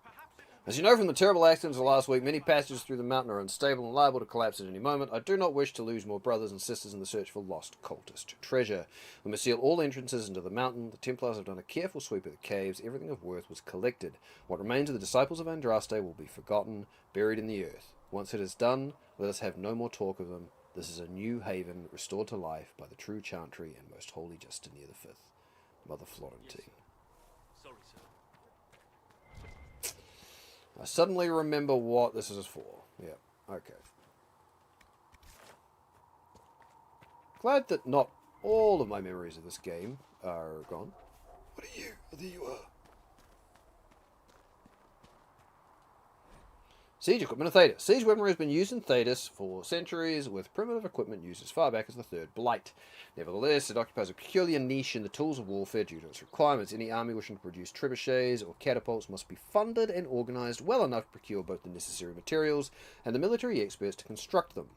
Perhaps it will As you know from the terrible accidents of last week, many passages through the mountain are unstable and liable to collapse at any moment. I do not wish to lose more brothers and sisters in the search for lost cultist treasure. We must seal all entrances into the mountain. The Templars have done a careful sweep of the caves. Everything of worth was collected. What remains of the disciples of Andraste will be forgotten, buried in the earth. Once it is done, let us have no more talk of them. This is a new haven, restored to life by the true Chantry and most holy Justinian V, Mother Florentine. Sorry, sir. I suddenly remember what this is for. Yeah, okay. Glad that not all of my memories of this game are gone. What are you? Oh, there you are. Siege equipment of Thedas. Siege weaponry has been used in Thedas for centuries, with primitive equipment used as far back as the Third Blight. Nevertheless, it occupies a peculiar niche in the tools of warfare due to its requirements. Any army wishing to produce trebuchets or catapults must be funded and organized well enough to procure both the necessary materials and the military experts to construct them.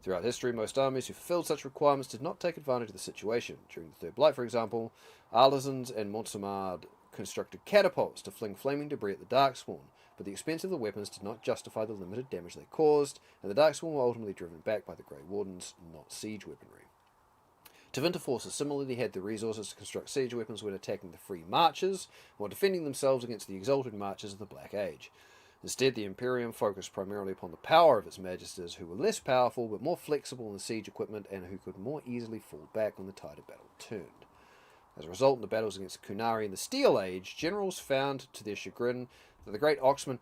Throughout history, most armies who fulfilled such requirements did not take advantage of the situation. During the Third Blight, for example, artisans and Montsamard constructed catapults to fling flaming debris at the Darkspawn, but the expense of the weapons did not justify the limited damage they caused, and the Darkspawn were ultimately driven back by the Grey Wardens, not siege weaponry. Tevinter forces similarly had the resources to construct siege weapons when attacking the Free Marchers, while defending themselves against the exalted Marchers of the Black Age. Instead, the Imperium focused primarily upon the power of its magisters, who were less powerful but more flexible in siege equipment and who could more easily fall back when the tide of battle turned. As a result, in the battles against the Kunari in the Steel Age, generals found, to their chagrin, that the great Oxmen...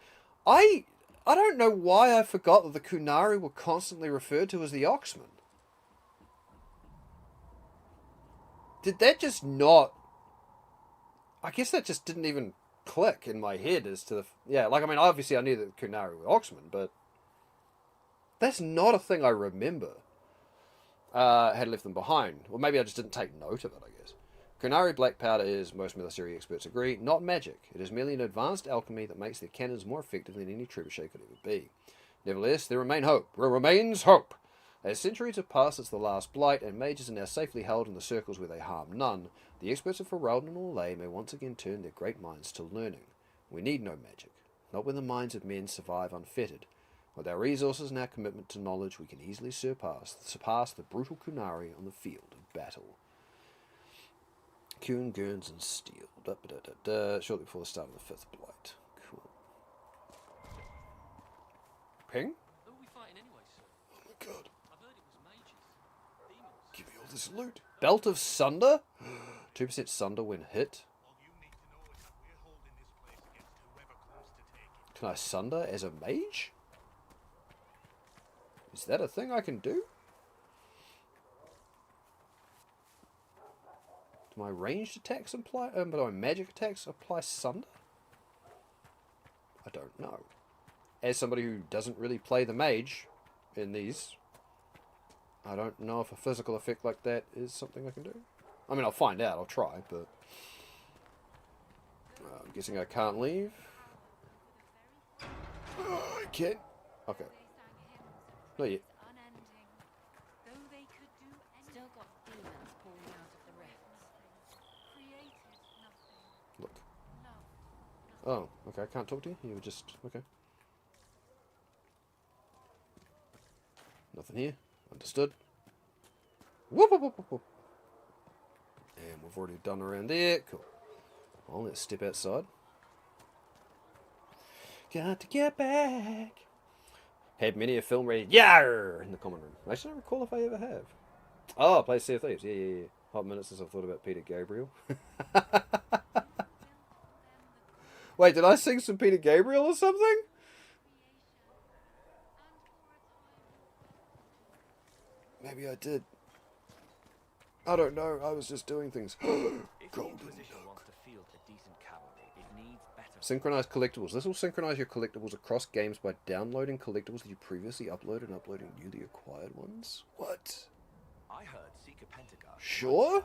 I don't know why I forgot that the Kunari were constantly referred to as the Oxmen. Did that just not... I guess that just didn't even click in my head as to the... Yeah, like, I mean, obviously I knew that the Kunari were Oxmen, but... That's not a thing I remember. Had left them behind. Or maybe I just didn't take note of it, I guess. Kunari black powder is, most military experts agree, not magic. It is merely an advanced alchemy that makes their cannons more effective than any trebuchet could ever be. Nevertheless, there remains hope. As centuries have passed since the last blight, and mages are now safely held in the circles where they harm none, the experts of Ferelden and Orlais may once again turn their great minds to learning. We need no magic, not when the minds of men survive unfettered. With our resources and our commitment to knowledge, we can easily surpass the brutal Kunari on the field of battle. Kuhn, Gurns, and Steel. Shortly before the start of the Fifth Blight. Cool. Ping? Who are we fighting anyway, sir? Oh my god. I've heard it was mages. Demons. Give me all this loot. Belt of Sunder? 2% Sunder when hit. All you need to know is that we're holding this place against whoever comes to take it. Can I Sunder as a mage? Is that a thing I can do? Do my ranged attacks apply, but my magic attacks apply Sunder? I don't know. As somebody who doesn't really play the mage in these, I don't know if a physical effect like that is something I can do. I mean, I'll find out, I'll try, but... I'm guessing I can't leave. I can. Okay. Not yet. Still got demons pouring out of the rifts. Look. Oh, okay, I can't talk to you? You were just... Okay. Nothing here. Understood. Whoop, whoop, whoop, whoop, whoop. And we've already done around there. Cool. Well, let's step outside. Got to get back. Had many a film ready. Yarr! In the common room. I don't recall if I ever have. Oh, play Sea of Thieves. Yeah. Hot minutes since I've thought about Peter Gabriel. Wait, did I sing some Peter Gabriel or something? Maybe I did. I don't know. I was just doing things. Golden Oak. Synchronize collectibles. This will synchronize your collectibles across games by downloading collectibles that you previously uploaded and uploading newly acquired ones. What? I heard Seeker Pentagon. Sure? And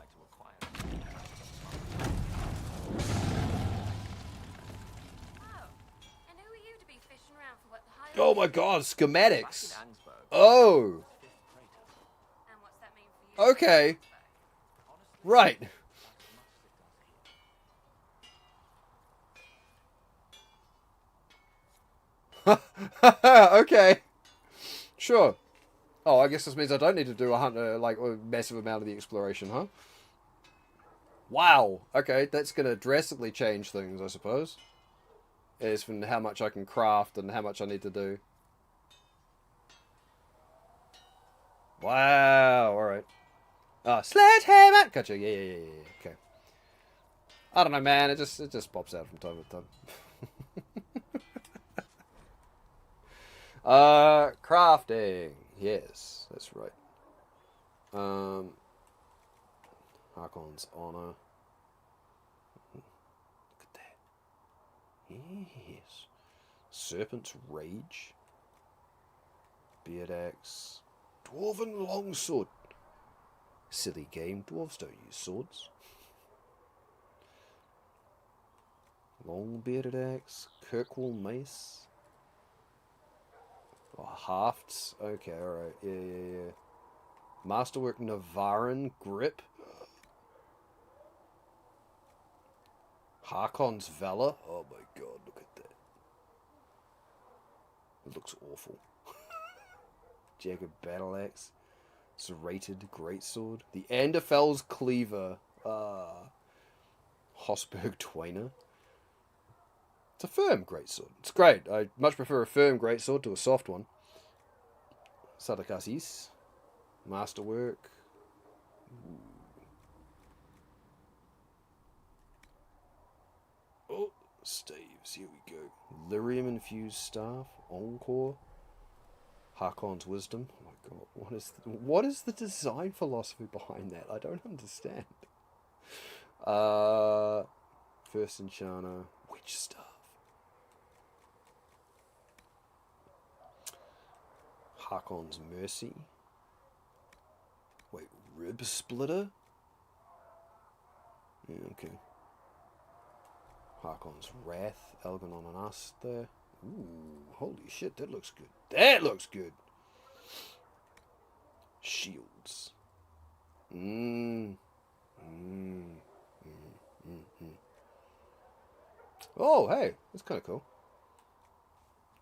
who are you to be fishing around for what the high... Oh my god, schematics. Oh. Okay. Right. Okay. Sure. Oh, I guess this means I don't need to do a massive amount of the exploration, huh? Wow. Okay, that's gonna drastically change things, I suppose. As from how much I can craft and how much I need to do. Wow. All right. Sledgehammer. Gotcha. Yeah. Okay. I don't know, man. It just pops out from time to time. Crafting. Yes, that's right. Harkon's honor. Look at that. Yes. Serpent's rage. Beard axe. Dwarven longsword. Silly game. Dwarves don't use swords. Long bearded axe. Kirkwall mace. Oh, hafts. Okay, alright. Yeah. Masterwork Navaran grip. Harkon's Valor. Oh my god, look at that. It looks awful. Jagged battle axe. Serrated greatsword. The Anderfell's cleaver. Hosberg Twainer. It's a firm greatsword. It's great. I much prefer a firm greatsword to a soft one. Sadakasis. Masterwork. Ooh. Oh, staves. Here we go. Lyrium infused staff. Encore. Harkon's wisdom. Oh my god, what is the design philosophy behind that? I don't understand. First enchanter. Witch staff. Harkon's mercy. Wait, rib splitter? Yeah, okay. Harkon's wrath. Elganon and us there. Ooh, holy shit, that looks good. That looks good. Shields. Oh, hey, that's kind of cool.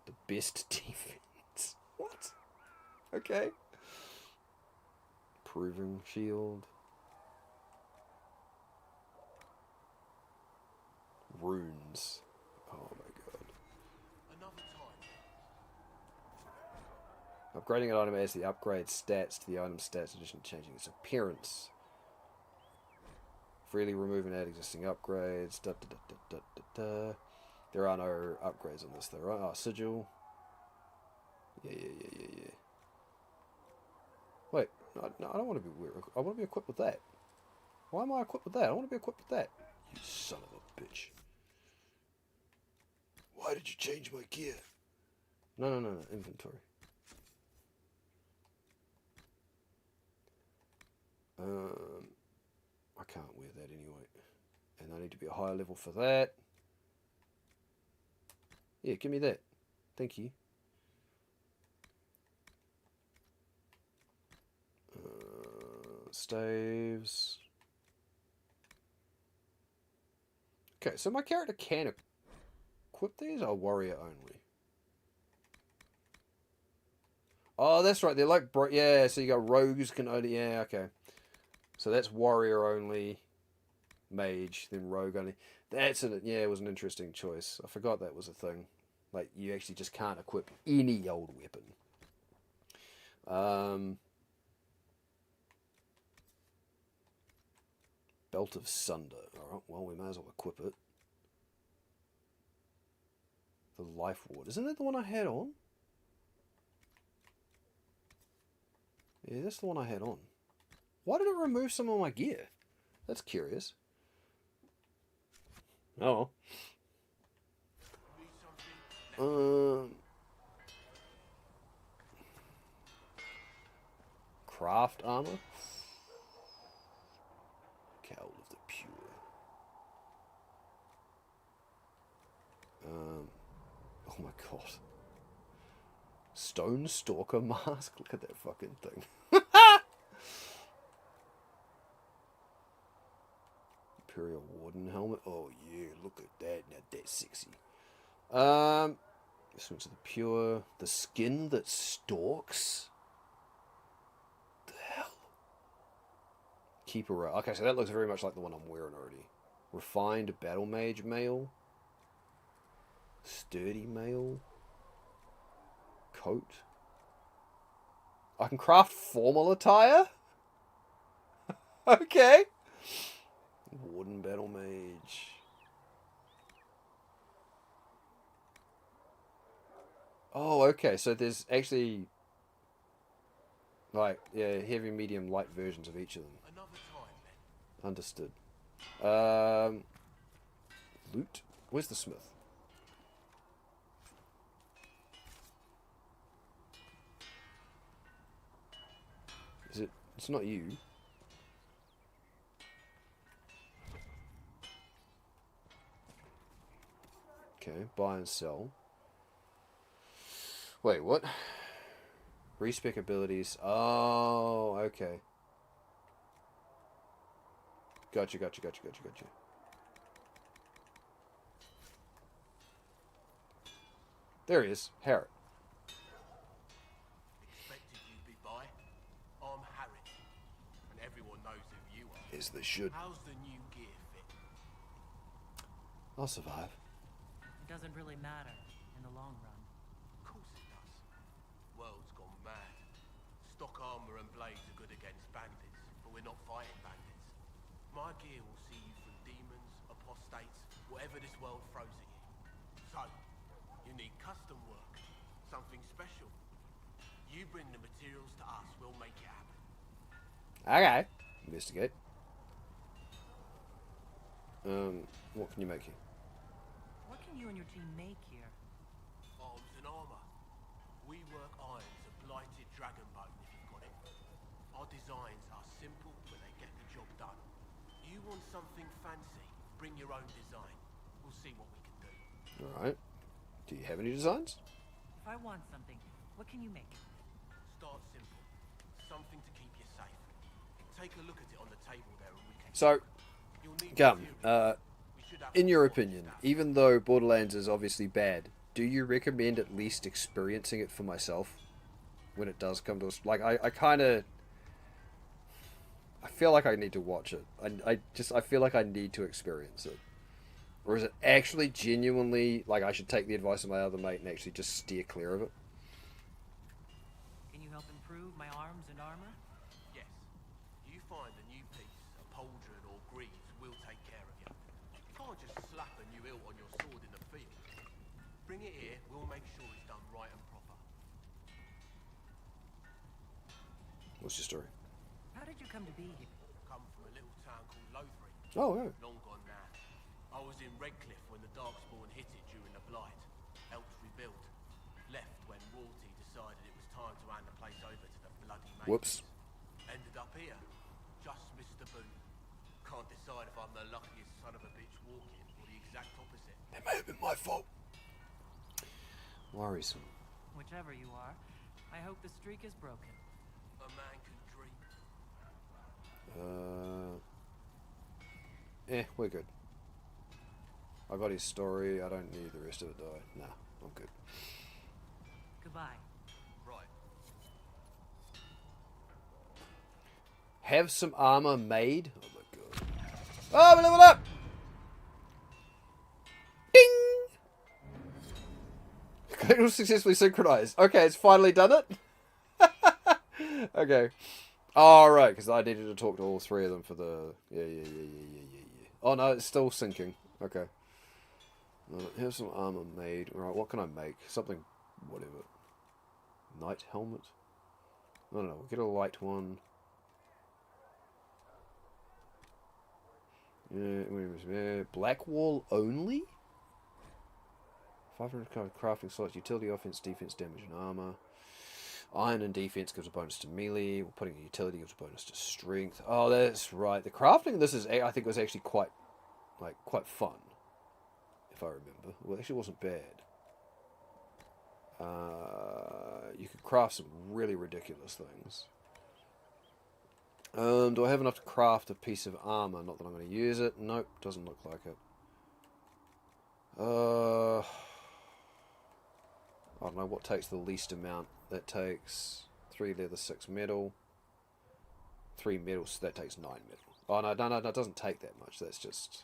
The best defense. What? Okay. Proving shield. Runes. Oh my god. Upgrading an item adds the upgrade stats to the item stats, in addition to changing its appearance. Freely remove and add existing upgrades. There are no upgrades on this though, right? Oh, sigil. Yeah. Wait, no, I don't want to be weird. I want to be equipped with that. Why am I equipped with that? I want to be equipped with that. You son of a bitch. Why did you change my gear? No. Inventory. I can't wear that anyway. And I need to be a higher level for that. Yeah, give me that. Thank you. Staves. Okay, so my character can equip these, or warrior only? Oh, that's right. They're like, yeah, so you got rogues can only, yeah, okay. So that's warrior only, mage, then rogue only. That's it. Yeah, it was an interesting choice. I forgot that was a thing. Like, you actually just can't equip any old weapon. Belt of Sunder. Alright, well, we may as well equip it. The Life Ward. Isn't that the one I had on? Yeah, that's the one I had on. Why did it remove some of my gear? That's curious. Oh. Craft armor. Cowl of the Pure. Oh my god. Stone Stalker mask. Look at that fucking thing. Imperial Warden helmet. Oh yeah, look at that. Now that's sexy. Switch to the pure. The skin that stalks. The hell. Keeper. Okay, so that looks very much like the one I'm wearing already. Refined Battle Mage mail. Sturdy mail. Coat. I can craft formal attire? Okay. Warden Battle Mage. Oh, okay. So there's actually, like, yeah, heavy, medium, light versions of each of them. Understood. Loot. Where's the smith? Is it? It's not you. Okay, buy and sell. Wait, what? Respec abilities. Oh, okay. Gotcha. There he is, Harriet. Expected you'd be by. I'm Harriet, and everyone knows who you are. As they should. How's the new gear fit? I'll survive. It doesn't really matter in the long run. Of course it does. World's gone mad. Stock armor and blades are good against bandits, but we're not fighting bandits. My gear will see you through demons, apostates, whatever this world throws at you. So, you need custom work, something special. You bring the materials to us, we'll make it happen. Okay. Investigate. What can you make here? What can you and your team make here? Arms and armor. We work irons of blighted dragonbone if you've got it. Our designs are simple, but they get the job done. You want something fancy, bring your own design. We'll see what we can do. Alright. Do you have any designs? If I want something, what can you make? Start simple. Something to keep you safe. Take a look at it on the table there and we can... So, You'll need Gum, materials. We should have in your some opinion, stuff. even though Borderlands is obviously bad, do you recommend at least experiencing it for myself when it does come to us? Like, I kind of... I feel like I need to watch it. I feel like I need to experience it. Or is it actually genuinely, like, I should take the advice of my other mate and actually just steer clear of it? Can you help improve my arms and armor? Yes. You find a new piece, a pauldron or greaves, we'll take care of you. You can't just slap a new hilt on your sword in the field. Bring it here, we'll make sure it's done right and proper. What's your story? How did you come to be here? Come from a little town called Lothring. Oh, yeah. Long gone now. I was in Redcliffe when the Darkspawn hit it during the Blight. Helped rebuild. Left when royalty decided it was time to hand the place over to the bloody mages. Whoops. Ended up here. Just missed the boot. Can't decide if I'm the luckiest son of a bitch walking or the exact opposite. That may have been my fault. Worrisome. Whichever you are, I hope the streak is broken. A man can dream. We're good. I got his story. I don't need the rest of it, do I? Nah, I'm good. Goodbye. Right. Have some armor made. Oh my god. Oh, we leveled up! Ding! It was successfully synchronized. Okay, it's finally done it. Okay. Alright, because I needed to talk to all three of them for the... Yeah. Oh no, it's still syncing. Okay. Have some armor made. Alright, what can I make? Something, whatever. Knight helmet? I don't know, we'll get a light one. Yeah, black wall only? 500 crafting slots, utility, offense, defense, damage, and armor. Iron and defense gives a bonus to melee. Putting a utility gives a bonus to strength. Oh, that's right. The crafting of this is, I think, was actually quite fun, if I remember. Well, it actually wasn't bad. You could craft some really ridiculous things. Do I have enough to craft a piece of armor? Not that I'm going to use it. Nope, doesn't look like it. I don't know what takes the least amount. That takes 3 leather, 6 metal. 3 metal, so that takes 9 metal. Oh, no, it doesn't take that much. That's just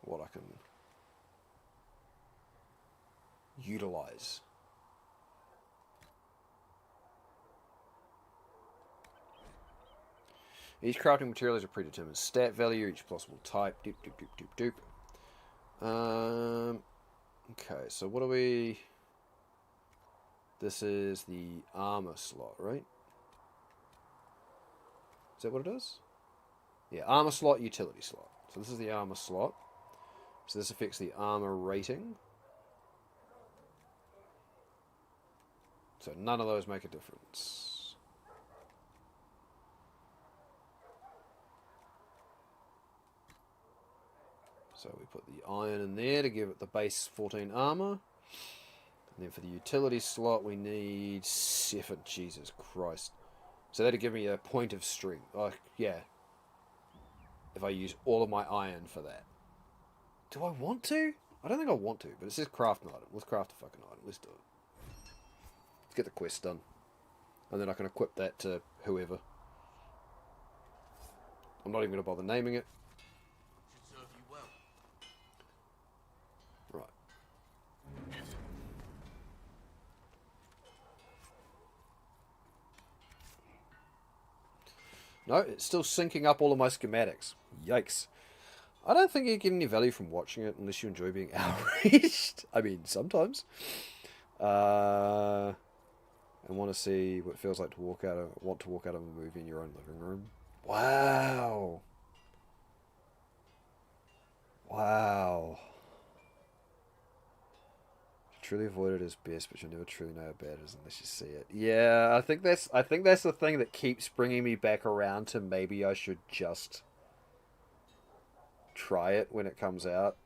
what I can utilize. Each crafting material has a predetermined stat value, each possible type. Doop, doop, doop, doop, doop. Okay, so what do we... This is the armor slot, right? Is that what it is? Yeah, armor slot, utility slot. So this is the armor slot. So this affects the armor rating. So none of those make a difference. So we put the iron in there to give it the base 14 armor. And then for the utility slot we need 7. Jesus Christ. So that'd give me a point of strength. Oh, yeah. If I use all of my iron for that. Do I want to? I don't think I want to, but it says craft an item. Let's craft a fucking item. Let's do it. Let's get the quest done. And then I can equip that to whoever. I'm not even going to bother naming it. Should serve you well. Right. No, it's still syncing up all of my schematics. Yikes. I don't think you get any value from watching it unless you enjoy being outraged. I mean, sometimes. And want to see what it feels like to walk out of a movie in your own living room. Wow. Wow. Truly avoid it is best, but you'll never truly know how bad it is unless you see it. Yeah, I think that's the thing that keeps bringing me back around to maybe I should just try it when it comes out.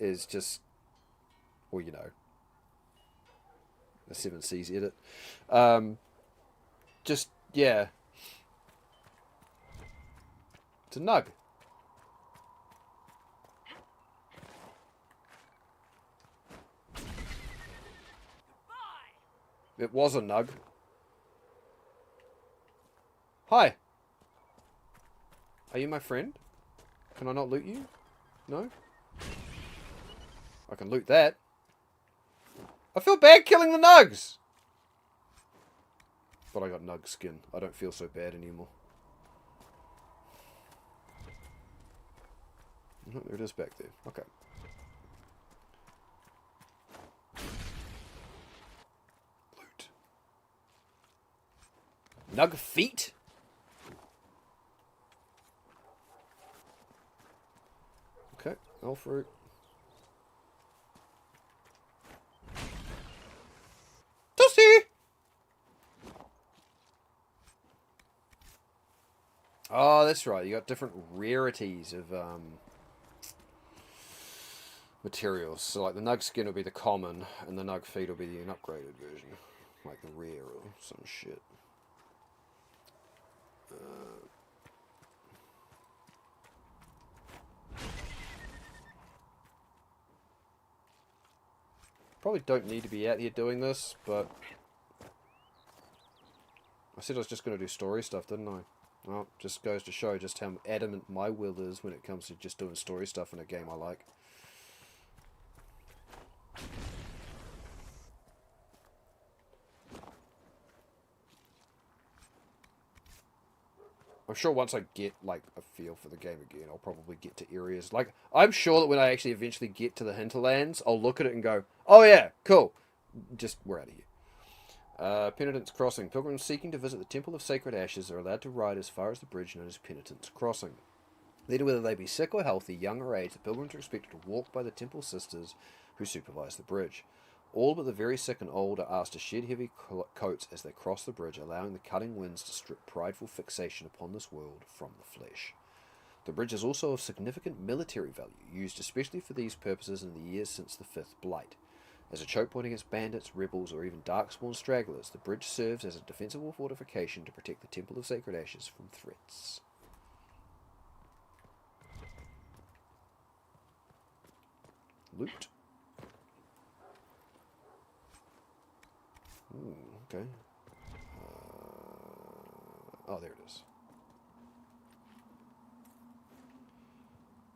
Is just, well, you know, the 7 Seas edit. Just, yeah. It's a nug. It was a nug. Hi. Are you my friend? Can I not loot you? No? I can loot that. I feel bad killing the nugs! But I got nug skin. I don't feel so bad anymore. Oh, there it is back there. Okay. Loot. Nug feet? Okay, all fruit. Toasty! Oh, that's right. You got different rarities of materials. So like the nug skin will be the common, and the nug feet will be the upgraded version. Like the rare or some shit. Probably don't need to be out here doing this, but I said I was just going to do story stuff, didn't I? Well, just goes to show just how adamant my will is when it comes to just doing story stuff in a game I like. I'm sure once I get, like, a feel for the game again, I'll probably get to areas. Like, I'm sure that when I actually eventually get to the hinterlands, I'll look at it and go, oh yeah, cool. Just, we're out of here. Penitent's Crossing. Pilgrims seeking to visit the Temple of Sacred Ashes are allowed to ride as far as the bridge known as Penitent's Crossing. Then, whether they be sick or healthy, young or aged, the pilgrims are expected to walk by the temple sisters who supervise the bridge. All but the very sick and old are asked to shed heavy coats as they cross the bridge, allowing the cutting winds to strip prideful fixation upon this world from the flesh. The bridge is also of significant military value, used especially for these purposes in the years since the Fifth Blight. As a choke point against bandits, rebels, or even darkspawn stragglers, the bridge serves as a defensible fortification to protect the Temple of Sacred Ashes from threats. Loot. Ooh, okay. Oh, there it is.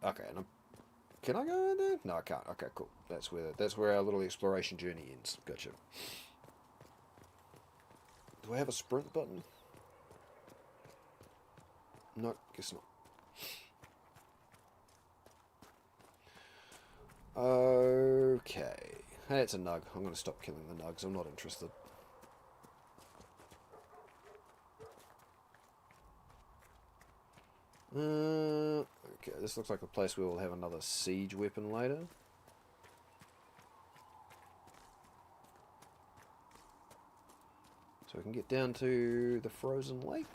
Okay, and can I go in there? No, I can't. Okay, cool. That's where our little exploration journey ends. Gotcha. Do I have a sprint button? No, guess not. Okay. Hey, it's a nug. I'm going to stop killing the nugs. I'm not interested. Okay, this looks like a place where we'll have another siege weapon later. So we can get down to the frozen lake.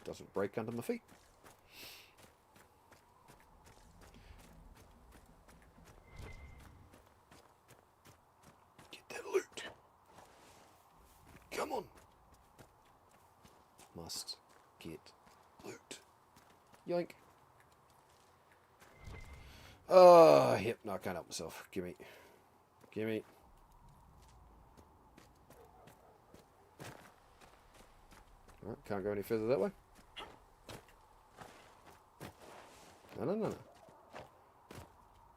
Doesn't break under my feet. Get that loot. Come on. Must get loot. Yoink. Oh, yep. No, I can't help myself. Gimme. Gimme. Alright, can't go any further that way. No.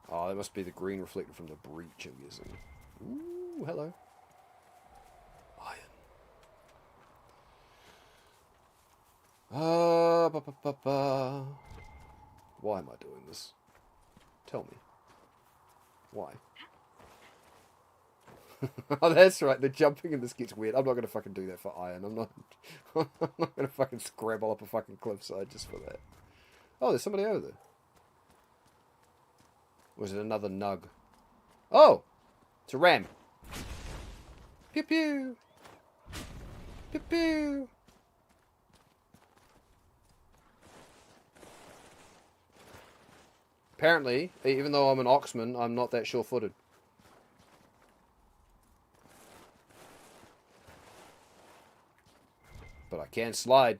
Oh, that must be the green reflected from the breach, I'm guessing. Ooh, hello. Iron. Why am I doing this? Tell me. Why? Oh, that's right. The jumping in this gets weird. I'm not going to fucking do that for iron. I'm not going to fucking scrabble up a fucking cliffside just for that. Oh, there's somebody over there. Or is it another nug? Oh! It's a ram. Pew pew! Pew pew! Apparently, even though I'm an oxman, I'm not that sure-footed. But I can slide.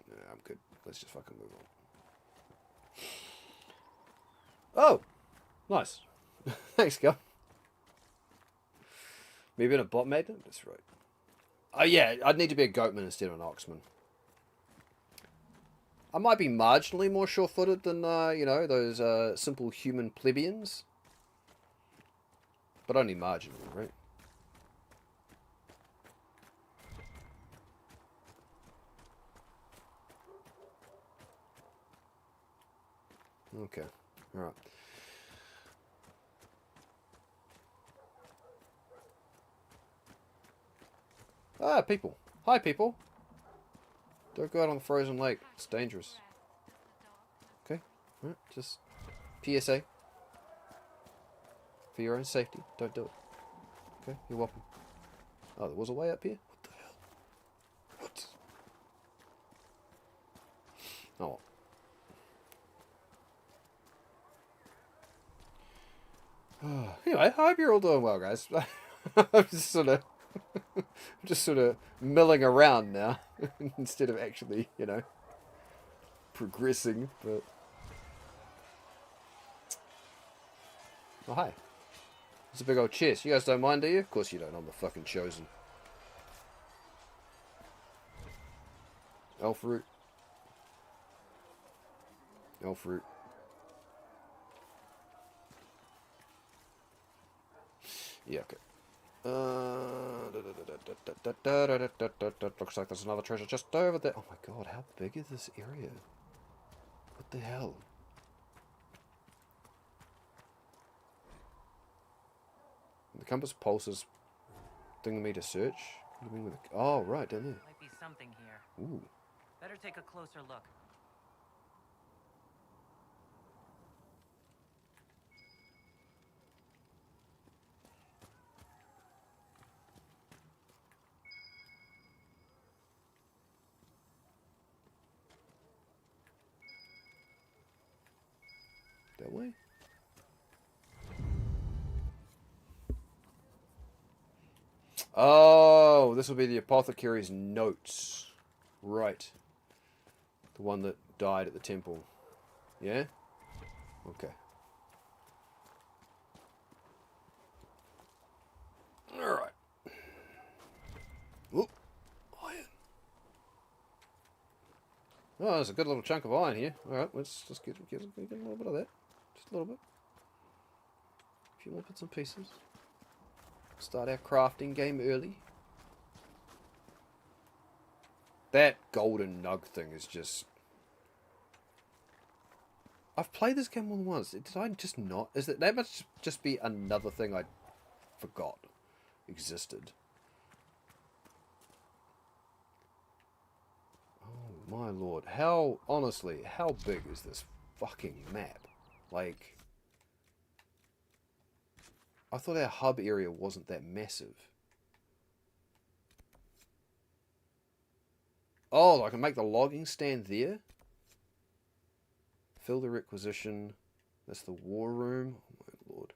Yeah, I'm good. Let's just fucking move on. Oh! Nice. Thanks, Gal. Maybe in a bot magnet? That's right. Oh yeah, I'd need to be a goatman instead of an oxman. I might be marginally more sure-footed than, you know, those simple human plebeians. But only marginally, right? Okay, alright. Ah, people. Hi, people. Don't go out on the frozen lake. It's dangerous. Okay, alright, just PSA. For your own safety, don't do it. Okay, you're welcome. Oh, there was a way up here? What the hell? What? Oh well. Anyway, I hope you're all doing well, guys. I'm just sort of milling around now instead of actually, you know, progressing. But oh hi, it's a big old chest. You guys don't mind, do you? Of course you don't. I'm the fucking chosen. Elf root. Elf root. Yeah, okay. Looks like there's another treasure just over there. Oh my god, how big is this area? What the hell? The compass pulses thing me to search? What do you mean with a... Oh, right, down there. Might be something here. Ooh. Better take a closer look. Oh, this will be the apothecary's notes. Right. The one that died at the temple. Yeah? Okay. Alright. Oop. Iron. Oh, there's a good little chunk of iron here. Alright, let's just get a little bit of that. Just a little bit. A few more bits and pieces. Start our crafting game early. That golden nug thing is just... I've played this game more than once. Did I just not? Is that must just be another thing I forgot existed? Oh my lord. How, honestly, how big is this fucking map? Like... I thought our hub area wasn't that massive. Oh, I can make the logging stand there? Fill the requisition. That's the war room. Oh my lord.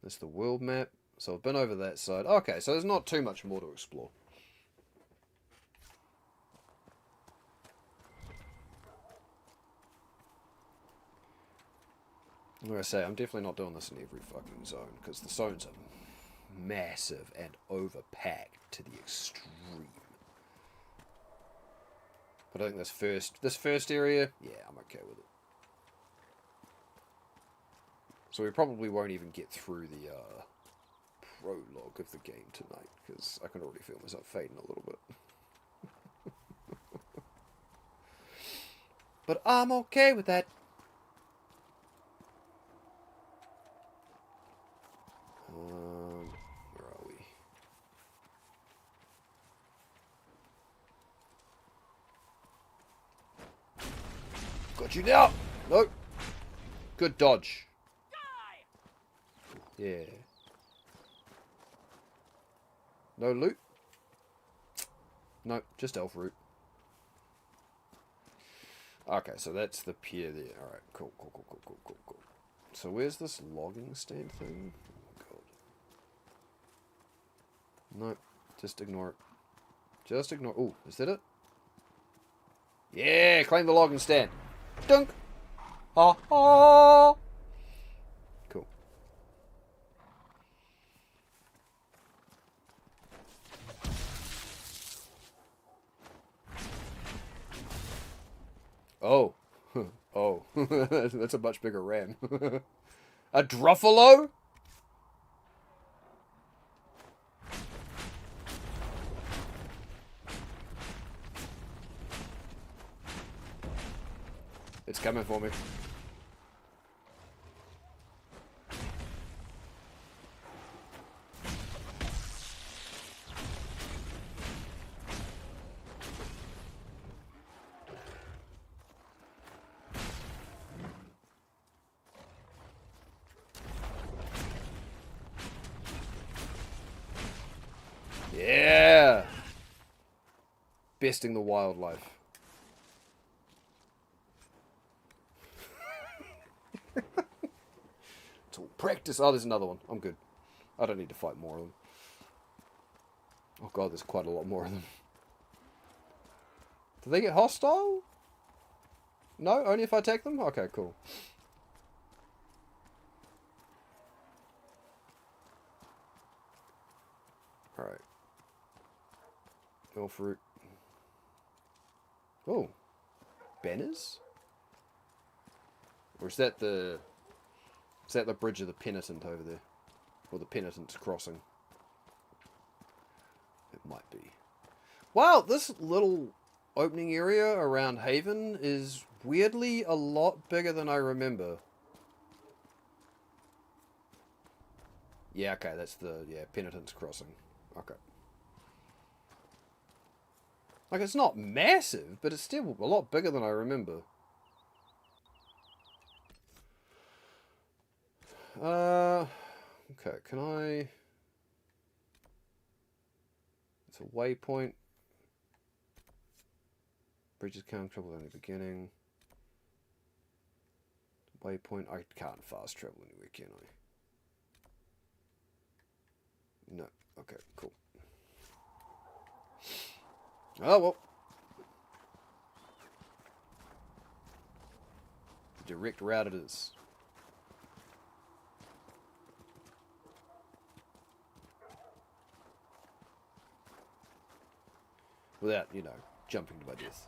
That's the world map. So I've been over that side. Okay, so there's not too much more to explore. Like I say, I'm definitely not doing this in every fucking zone, because the zones are massive and overpacked to the extreme. But I think this first area, yeah, I'm okay with it. So we probably won't even get through the prologue of the game tonight, because I can already feel myself fading a little bit. But I'm okay with that. Where are we? Got you now! Nope. Good dodge. Yeah. No loot? Nope, just elf root. Okay, so that's the pier there. Alright, cool. So where's this logging stand thing? Nope. Just ignore it. Just ignore... Ooh, is that it? Yeah! Claim the logging stand. Dunk! Ha ha! Cool. Oh. Oh. That's a much bigger ram. A Druffalo? It's coming for me. Yeah! Besting the wildlife. It's all practice. Oh, there's another one. I'm good. I don't need to fight more of them. Oh god, there's quite a lot more of them. Do they get hostile? No? Only if I attack them? Okay, cool. Alright. Elf fruit. Oh. Banners? Or is that the... Is that the bridge of the penitent over there? Or the penitent's crossing? It might be. Wow, this little opening area around Haven is weirdly a lot bigger than I remember. Yeah, okay, that's the, penitent's crossing. Okay. Like, it's not massive, but it's still a lot bigger than I remember. Okay, can I... It's a waypoint. Bridges can't travel in the beginning. Waypoint, I can't fast travel anywhere, can I? No. Okay, cool. Oh, well. Direct route it is. Without, you know, jumping to my death.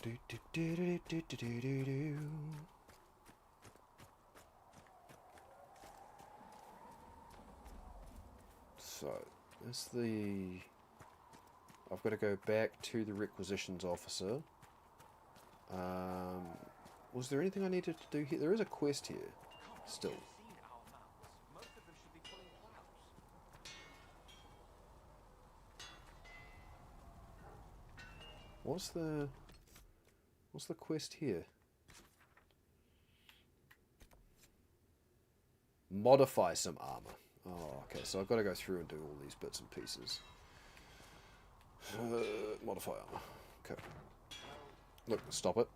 Do, do, do, do, do, do, do, do, do. So, that's the... I've got to go back to the requisitions officer. Was there anything I needed to do here? There is a quest here. Still. What's the quest here? Modify some armor. Oh, okay. So I've got to go through and do all these bits and pieces. Modify armor. Okay. Look, stop it.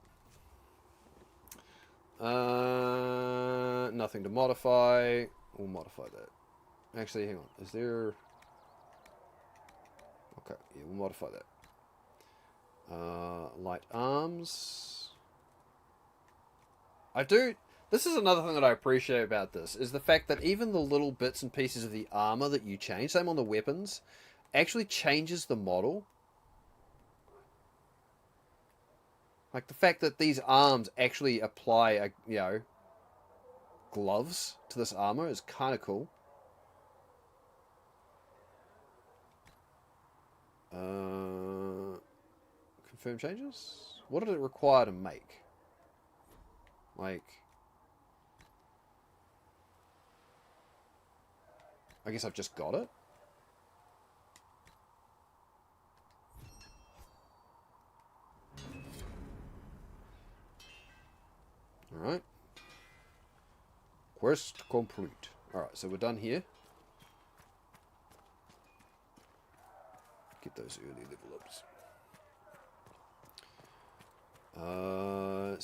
Nothing to modify. We'll modify that. Actually, hang on. Is there... Okay, yeah, we'll modify that. Light arms. I do... This is another thing that I appreciate about this, is the fact that even the little bits and pieces of the armor that you change, same on the weapons, actually changes the model. Like the fact that these arms actually apply, you know, gloves to this armor is kind of cool. Confirm changes? What did it require to make? Like... I guess I've just got it. Alright. Quest complete. Alright, so we're done here. Get those early level ups.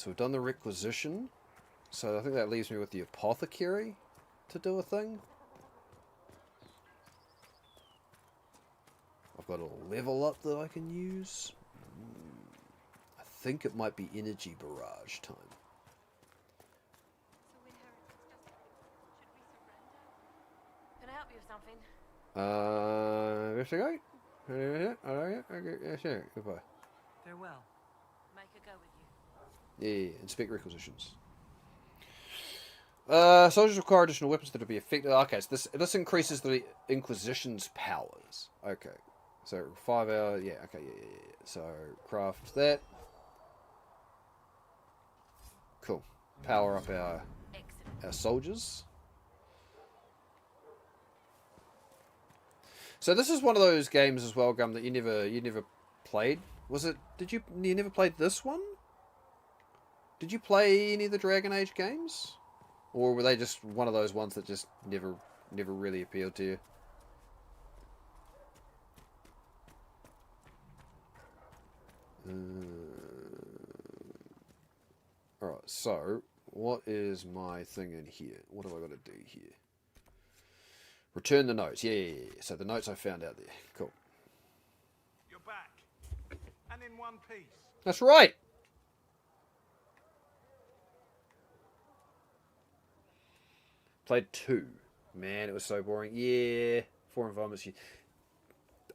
So we've done the requisition. So I think that leaves me with the apothecary to do a thing. I've got a level up that I can use. I think it might be energy barrage time. Can I help you with something? Investigate? Okay, sure. Goodbye. Farewell. Make a go with you. Yeah, inspect requisitions. Soldiers require additional weapons that will be effective. Okay, so this increases the Inquisition's powers. Okay. So 5 hours, yeah, okay, yeah. So craft that. Cool. Power up our soldiers. So this is one of those games as well, Gum, that you never played. Was it? You never played this one? Did you play any of the Dragon Age games, or were they just one of those ones that just never really appealed to you? Alright, so what is my thing in here? What have I got to do here? Return the notes. Yeah. So the notes I found out there. Cool. You're back. And in one piece. That's right. Played 2. Man, it was so boring. Yeah. 4 environments.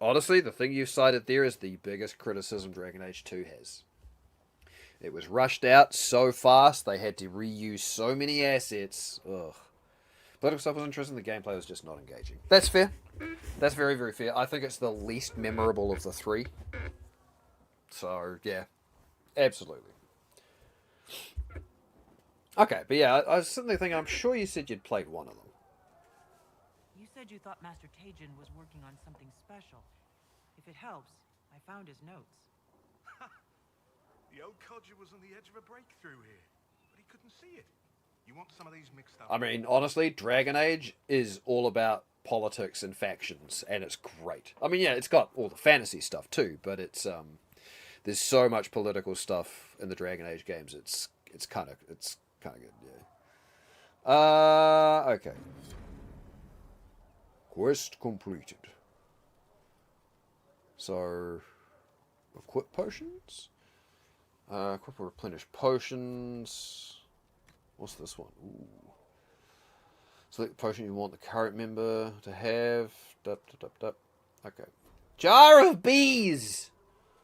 Honestly, the thing you've cited there is the biggest criticism Dragon Age 2 has. It was rushed out so fast, they had to reuse so many assets. Ugh. Political stuff was interesting, the gameplay was just not engaging. That's fair. That's very, very fair. I think it's the least memorable of the 3. So, yeah. Absolutely. Okay, but yeah, I was sitting there thinking, I'm sure you said you'd played one of them. You said you thought Master Tajin was working on something special. If it helps, I found his notes. The old codger was on the edge of a breakthrough here, but he couldn't see it. You want some of these mixed up? I mean, honestly, Dragon Age is all about politics and factions, and it's great. I mean, yeah, it's got all the fantasy stuff too, but it's there's so much political stuff in the Dragon Age games. It's kind of good, yeah. Okay. Quest completed. So, equip potions? Equip or replenish potions. What's this one? Ooh. Select the potion you want the current member to have. Okay. Jar of bees!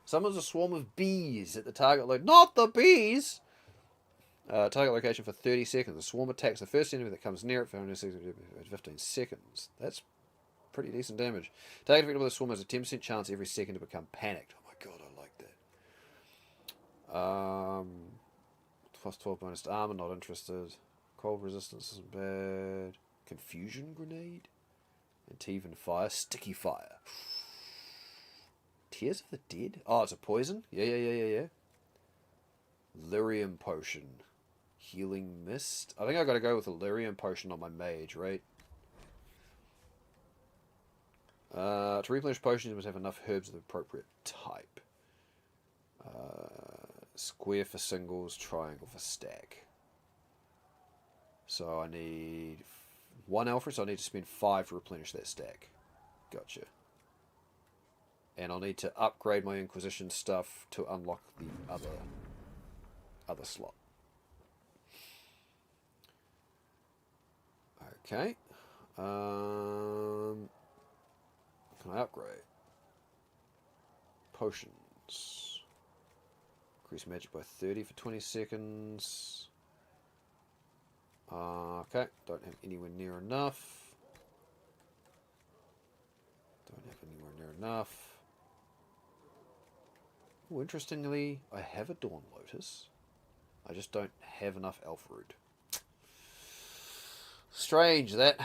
Summons a swarm of bees at the target location. Not the bees! Target location for 30 seconds. The swarm attacks the first enemy that comes near it for 15 seconds. That's pretty decent damage. Target effect of the swarm has a 10% chance every second to become panicked. Oh my god, I like that. Plus 12 bonus to armor, not interested. Cold resistance isn't bad. Confusion grenade? Antiven fire. Sticky fire. Tears of the Dead? Oh, it's a poison? Yeah. Lyrium potion. Healing mist. I think I gotta go with a lyrium potion on my mage, right? To replenish potions, you must have enough herbs of the appropriate type. Square for singles, triangle for stack. So I need 1 alpha, so I need to spend 5 to replenish that stack. Gotcha. And I'll need to upgrade my Inquisition stuff to unlock the other slot. Okay. Can I upgrade? Potions. Increase magic by 30 for 20 seconds. Okay. Don't have anywhere near enough. Ooh, interestingly, I have a Dawn Lotus. I just don't have enough Elf Root. Strange that.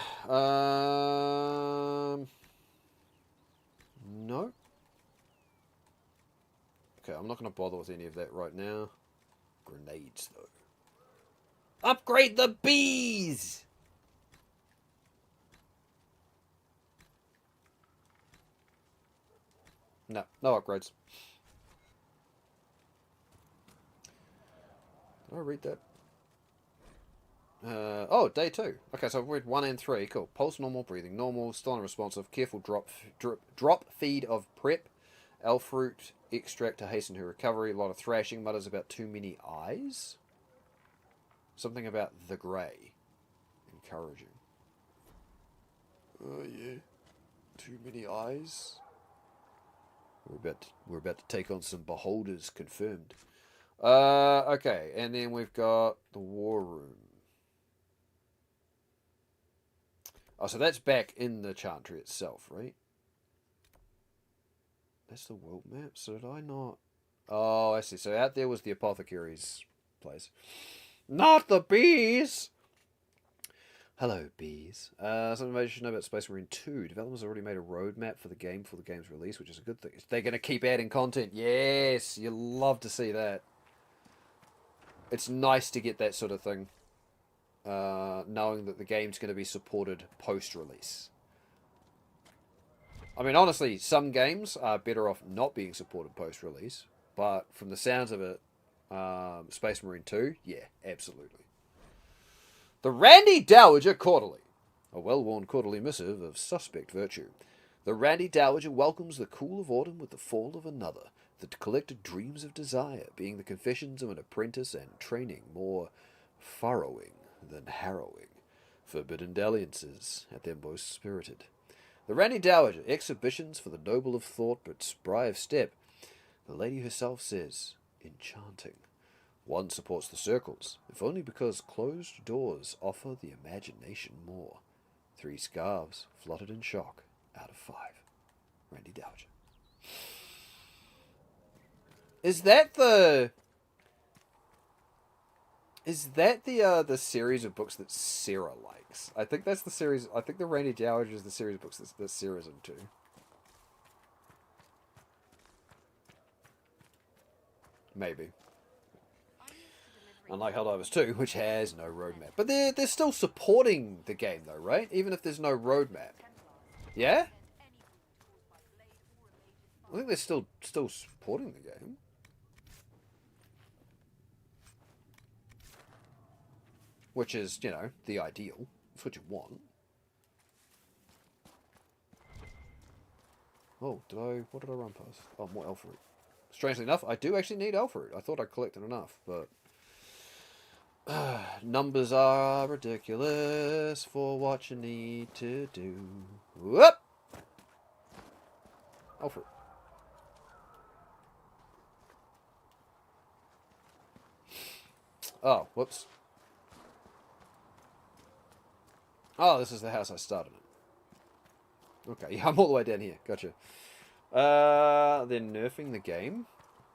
No. Okay, I'm not going to bother with any of that right now. Grenades, though. Upgrade the bees! No upgrades. Did I read that? Oh, day 2. Okay, so I've read 1 and 3. Cool. Pulse normal, breathing normal, still unresponsive, careful drop feed of prep, elf root extract to hasten her recovery, a lot of thrashing, mutters about too many eyes. Something about the grey. Encouraging. Oh yeah. Too many eyes. We're about to take on some beholders, confirmed. Okay, and then we've got the war room. Oh, so that's back in the Chantry itself, right? That's the world map, so did I not... Oh, I see. So out there was the apothecary's place. Not the bees! Hello, bees. Some information about Space Marine 2. Developers already made a roadmap for the game before the game's release, which is a good thing. They're going to keep adding content. Yes! You love to see that. It's nice to get that sort of thing. Knowing that the game's going to be supported post-release. I mean, honestly, some games are better off not being supported post-release. But from the sounds of it, Space Marine 2, yeah, absolutely. The Randy Dowager Quarterly. A well-worn quarterly missive of suspect virtue. The Randy Dowager welcomes the cool of autumn with the fall of another. The collected dreams of desire, being the confessions of an apprentice and training more furrowing than harrowing. Forbidden dalliances at their most spirited. The Randy Dowager, exhibitions for the noble of thought but spry of step. The lady herself says, enchanting. One supports the circles, if only because closed doors offer the imagination more. 3 scarves, fluttered in shock, out of 5. Randy Dowager. Is that the series of books that Sarah likes? I think that's the series. I think the Randy Dowager is the series of books that Sarah's into. Maybe. Unlike Helldivers 2, which has no roadmap. But they're still supporting the game though, right? Even if there's no roadmap. Yeah? I think they're still supporting the game. Which is, you know, the ideal. That's what you want. Oh, what did I run past? Oh, more alpha root. Strangely enough, I do actually need alpha root. I thought I collected enough, but numbers are ridiculous for what you need to do. Whoop! Alpha root. Oh, whoops. Oh, this is the house I started in. Okay, yeah, I'm all the way down here. Gotcha. They're nerfing the game?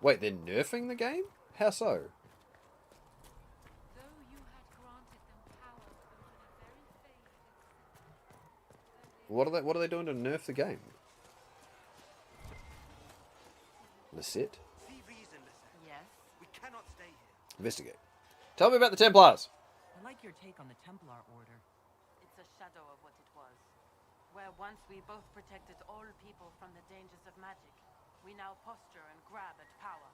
Wait, they're nerfing the game? How so? What are they doing to nerf the game? Lisette? Yes? We cannot stay here. Investigate. Tell me about the Templars. I like your take on the Templar Order. It's a shadow of what it was. Where once we both protected all people from the dangers of magic, we now posture and grab at power.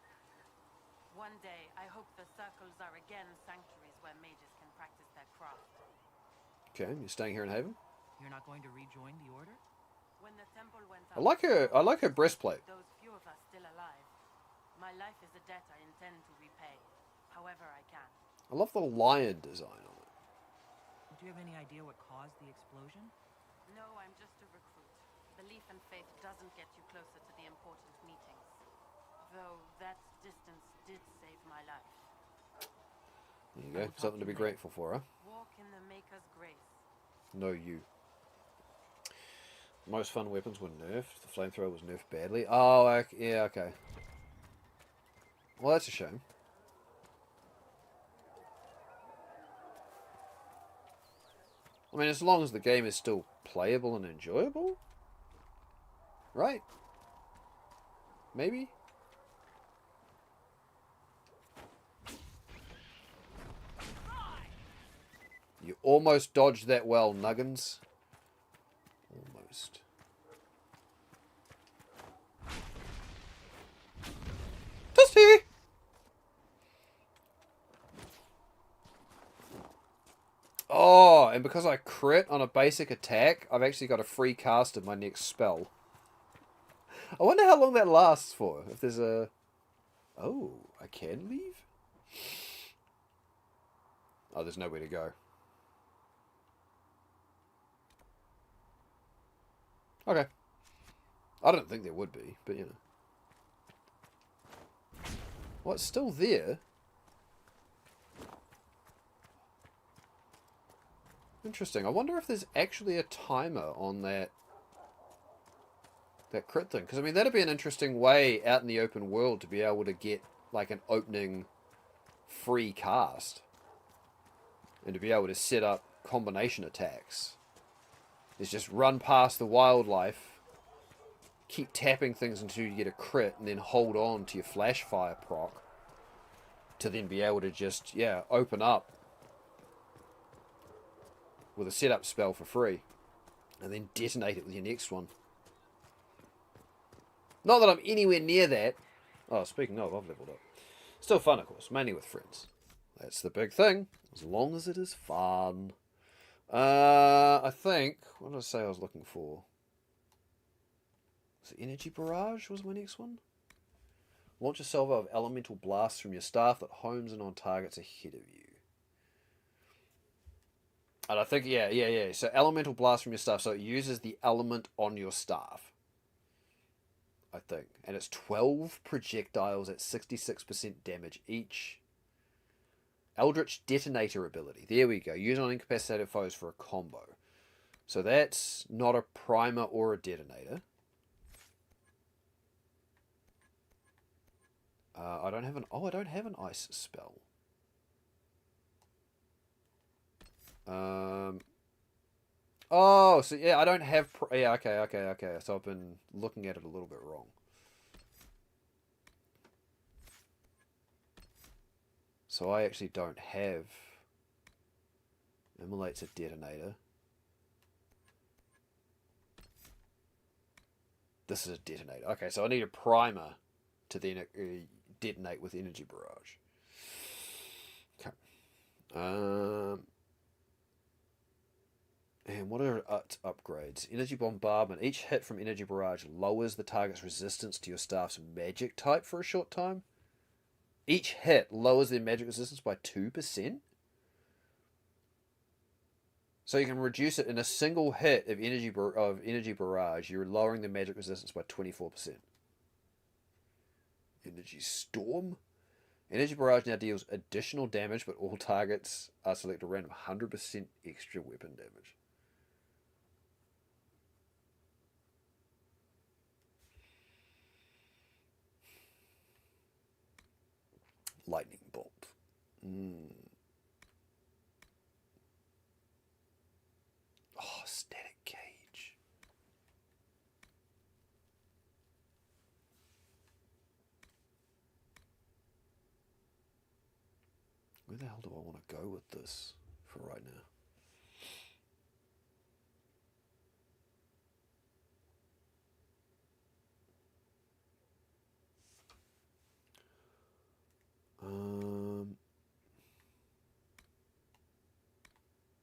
One day, I hope the circles are again sanctuaries where mages can practice their craft. Okay, you're staying here in Haven? You're not going to rejoin the Order? When the temple went I like her breastplate. those few of us still alive. My life is a debt I intend to repay, however I can. I love the lion design on it. Do you have any idea what caused the explosion? No, I'm just a recruit. Belief and faith doesn't get you closer to the important meetings. Though that distance did save my life. There you go. Something to be grateful for, huh? Walk in the Maker's grace. No, you. Most fun weapons were nerfed. The flamethrower was nerfed badly. Oh, yeah, okay. Well, that's a shame. I mean, as long as the game is still playable and enjoyable? Right? Maybe? You almost dodged that well, Nuggins. Almost. Dusty! Oh, and because I crit on a basic attack, I've actually got a free cast of my next spell. I wonder how long that lasts for. If there's a... Oh, I can leave? Oh, there's nowhere to go. Okay. I don't think there would be, but you know. Well, it's still there. Interesting. I wonder if there's actually a timer on that crit thing. Because, I mean, that'd be an interesting way out in the open world to be able to get, like, an opening free cast. And to be able to set up combination attacks. Is just run past the wildlife, keep tapping things until you get a crit, and then hold on to your flash fire proc to then be able to just, yeah, open up with a setup spell for free, and then detonate it with your next one. Not that I'm anywhere near that. Oh, speaking of, I've leveled up. Still fun, of course, mainly with friends. That's the big thing, as long as it is fun. I think, what did I say I was looking for? Was it Energy Barrage was my next one? Launch a salvo of elemental blasts from your staff that homes in on targets ahead of you. And I think, yeah. So elemental blast from your staff, so it uses the element on your staff. I think. And it's 12 projectiles at 66% damage each. Eldritch Detonator ability. There we go. Use on incapacitated foes for a combo. So that's not a primer or a detonator. I don't have an ice spell. Oh, so yeah, I don't have... yeah, okay. So I've been looking at it a little bit wrong. So I actually don't have... Immolate's a detonator. This is a detonator. Okay, so I need a primer to then detonate with Energy Barrage. Okay. And what are upgrades? Energy bombardment. Each hit from energy barrage lowers the target's resistance to your staff's magic type for a short time. Each hit lowers their magic resistance by 2%. So you can reduce it in a single hit of energy barrage. You're lowering the magic resistance by 24%. Energy storm. Energy barrage now deals additional damage, but all targets are selected a random 100% extra weapon damage. Lightning bolt. Oh, static cage. Where the hell do I want to go with this for right now?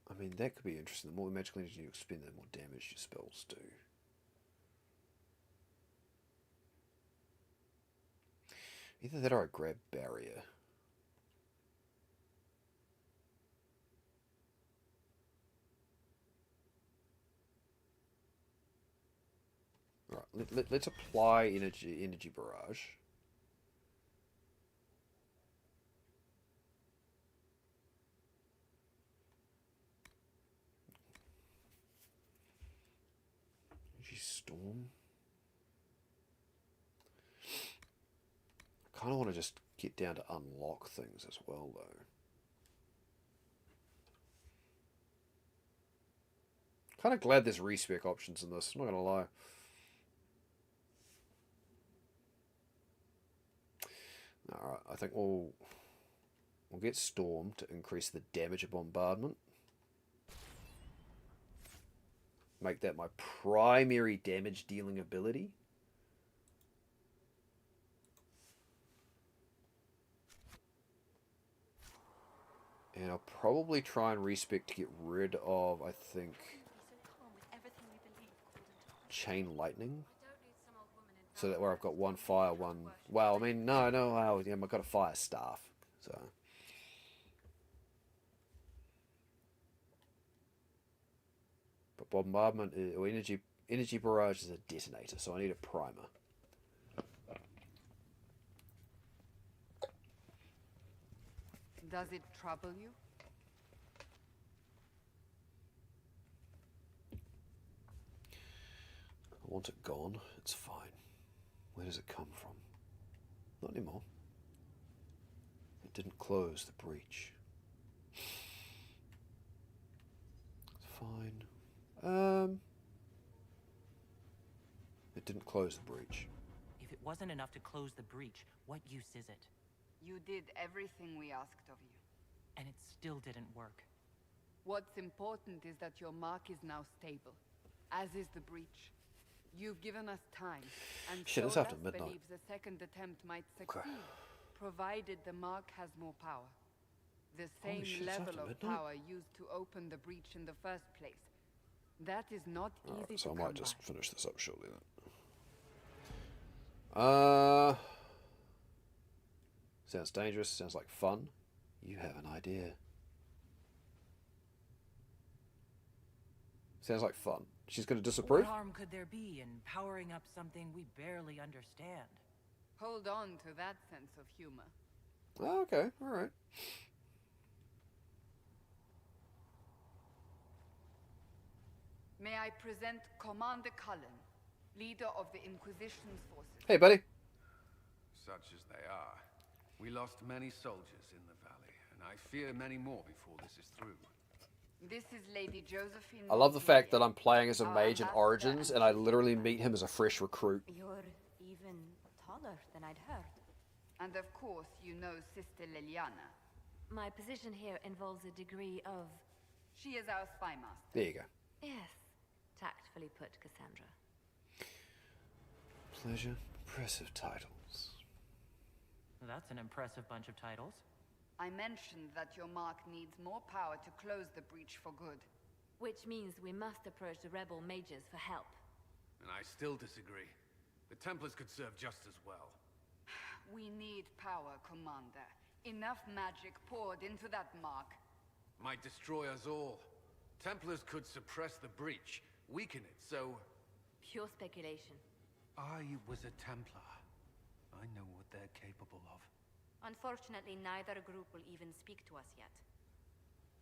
I mean, that could be interesting. The more magical energy you expend, the more damage your spells do. Either that or I grab barrier. Right, let's apply energy barrage. Energy storm. I kind of want to just get down to unlock things as well, though. Kind of glad there's respec options in this, I'm not gonna lie. Alright, I think we'll get Storm to increase the damage of bombardment. Make that my primary damage dealing ability. And I'll probably try and respec to get rid of, I think, Chain Lightning. So that where I've got one fire, one... Well, I mean, no, yeah, I've got a fire staff, so... But bombardment, or energy barrage is a detonator, so I need a primer. Does it trouble you? I want it gone. It's fine. Where does it come from? Not anymore. It didn't close the breach. It's fine. It didn't close the breach. If it wasn't enough to close the breach, what use is it? You did everything we asked of you. And it still didn't work. What's important is that your mark is now stable, as is the breach. You've given us time, and Shit, it's after midnight. believes a second attempt might succeed, provided the mark has more power. The Holy same shit, it's level after of midnight? power used to open the breach in the first place. That is not easy Alright, to so I come might just by. finish this up shortly then. Sounds dangerous, sounds like fun. You have an idea. Sounds like fun. She's going to disapprove? What harm could there be in powering up something we barely understand? Hold on to that sense of humor. Oh, okay, alright. May I present Commander Cullen, leader of the Inquisition's forces. Hey, buddy. Such as they are. We lost many soldiers in the valley, and I fear many more before this is through. This is Lady Josephine. I love the fact that Montiel, I'm playing as a our mage in ambassador Origins, and I literally meet him as a fresh recruit. You're even taller than I'd heard. And of course, you know Sister Liliana. My position here involves a degree of... She is our spy master. There you go. Yes, tactfully put, Cassandra. Pleasure. Impressive titles. That's an impressive bunch of titles. I mentioned that your mark needs more power to close the breach for good. Which means we must approach the rebel mages for help. And I still disagree. The Templars could serve just as well. We need power, Commander. Enough magic poured into that mark. Might destroy us all. Templars could suppress the breach, weaken it, so... Pure speculation. I was a Templar. I know what they're capable of. Unfortunately, neither group will even speak to us yet.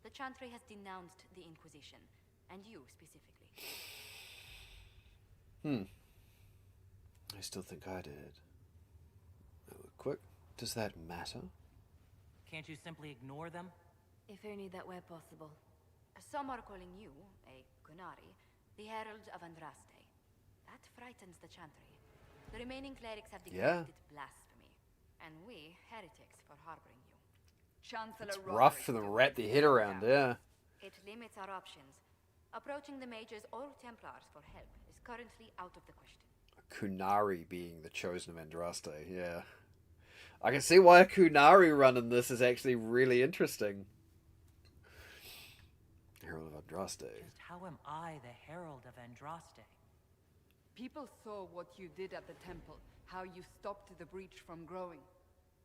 The Chantry has denounced the Inquisition, and you specifically. I still think I did. Quick, does that matter? Can't you simply ignore them? If only that were possible. Some are calling you, a Kunari, the Herald of Andraste. That frightens the Chantry. The remaining clerics have declared it blasphemy, and we, heretics, for harboring you. Chancellor It's rough for them to wrap their head around, yeah. It limits our options. Approaching the mages or Templars for help is currently out of the question. Kunari being the chosen of Andraste, yeah. I can see why a Kunari running this is actually really interesting. Herald of Andraste. Just how am I the Herald of Andraste? People saw what you did at the temple, how you stopped the breach from growing.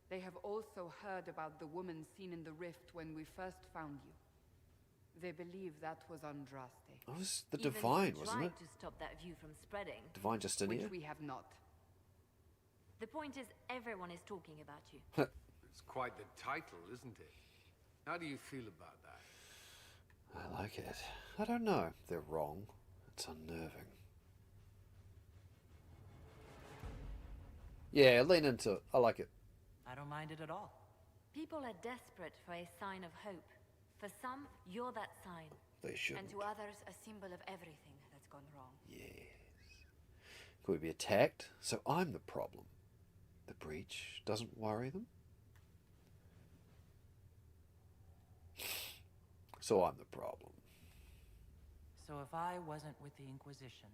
They have also heard about the woman seen in the rift when we first found you. They believe that was Andraste. That was the Divine, wasn't it? To stop that view from spreading. Divine Justinia? Which we have not. The point is, everyone is talking about you. It's quite the title, isn't it? How do you feel about that? I like it. I don't know. They're wrong. It's unnerving. Yeah, lean into it. I like it. I don't mind it at all. People are desperate for a sign of hope. For some, you're that sign. They shouldn't. And to others, a symbol of everything that's gone wrong. Yes. Could we be attacked? So I'm the problem. The breach doesn't worry them? So I'm the problem. So if I wasn't with the Inquisition...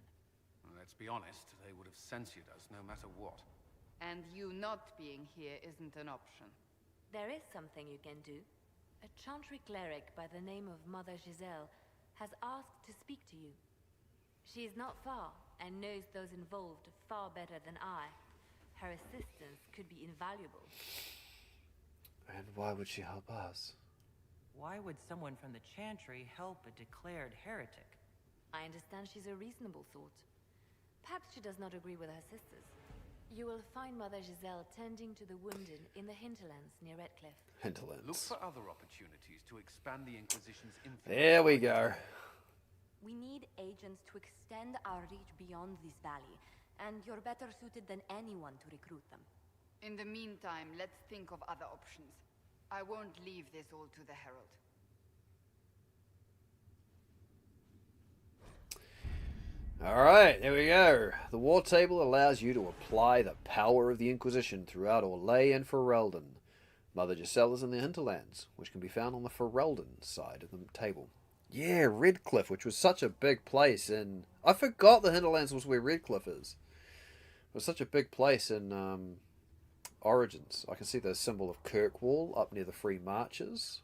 Well, let's be honest, they would have censored us no matter what. And you not being here isn't an option. There is something you can do. A Chantry cleric by the name of Mother Giselle has asked to speak to you. She is not far and knows those involved far better than I. Her assistance could be invaluable. And why would she help us? Why would someone from the Chantry help a declared heretic? I understand she's a reasonable sort. Perhaps she does not agree with her sisters. You will find Mother Giselle tending to the wounded in the hinterlands near Redcliffe. Hinterlands. Look for other opportunities to expand the Inquisition's influence. There we go. We need agents to extend our reach beyond this valley, and you're better suited than anyone to recruit them. In the meantime, let's think of other options. I won't leave this all to the Herald. Alright, there we go. The War Table allows you to apply the power of the Inquisition throughout Orlais and Ferelden. Mother Giselle is in the hinterlands, which can be found on the Ferelden side of the table. Yeah, Redcliffe, which was such a big place in... I forgot the hinterlands was where Redcliffe is. It was such a big place in Origins. I can see the symbol of Kirkwall up near the Free Marches.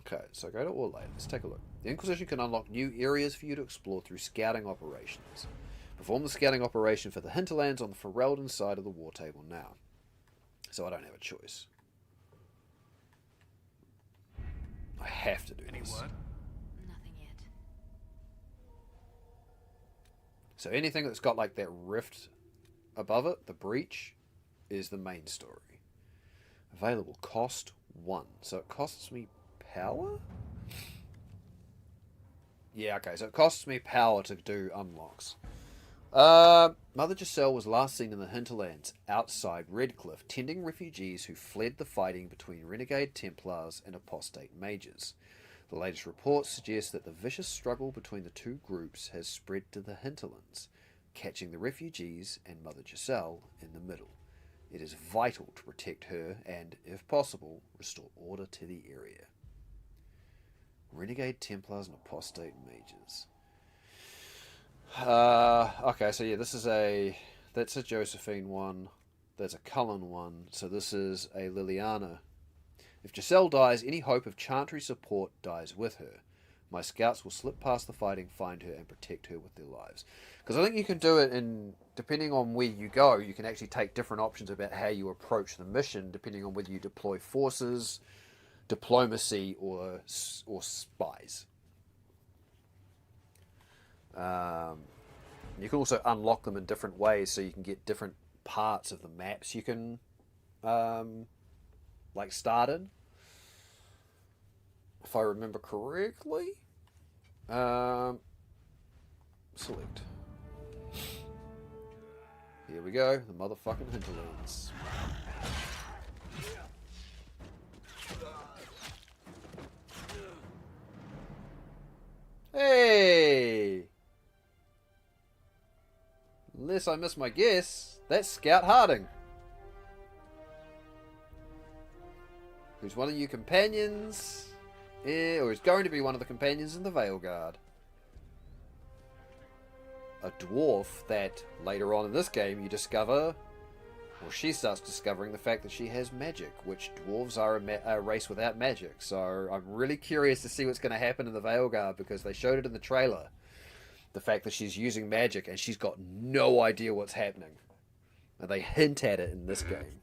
Okay, so go to Orlais. Let's take a look. The Inquisition can unlock new areas for you to explore through scouting operations. Perform the scouting operation for the hinterlands on the Ferelden side of the War Table now. So I don't have a choice. I have to do this. Any word? Nothing yet. So anything that's got like that rift above it, the breach, is the main story. Available cost 1. So it costs me power? Yeah, okay, so it costs me power to do unlocks. Mother Giselle was last seen in the hinterlands outside Redcliffe, tending refugees who fled the fighting between renegade Templars and apostate mages. The latest reports suggest that the vicious struggle between the two groups has spread to the hinterlands, catching the refugees and Mother Giselle in the middle. It is vital to protect her and, if possible, restore order to the area. Renegade Templars and apostate mages. Okay, so yeah, that's a Josephine one, there's a Cullen one, so this is a Liliana. If Giselle dies, any hope of Chantry support dies with her. My scouts will slip past the fighting, find her, and protect her with their lives. Because I think you can do it in, depending on where you go, you can actually take different options about how you approach the mission, depending on whether you deploy forces, diplomacy, or spies. You can also unlock them in different ways, so you can get different parts of the maps you can like start in. If I remember correctly. Select. Here we go, the motherfucking hinterlands. Hey! Unless I miss my guess, that's Scout Harding. Who's one of your companions, or is going to be one of the companions in the Veil Guard. A dwarf that, later on in this game, you discover, or she starts discovering the fact that she has magic, which dwarves are a race without magic. So I'm really curious to see what's going to happen in the Veil Guard, because they showed it in the trailer. The fact that she's using magic and she's got no idea what's happening. And they hint at it in this game.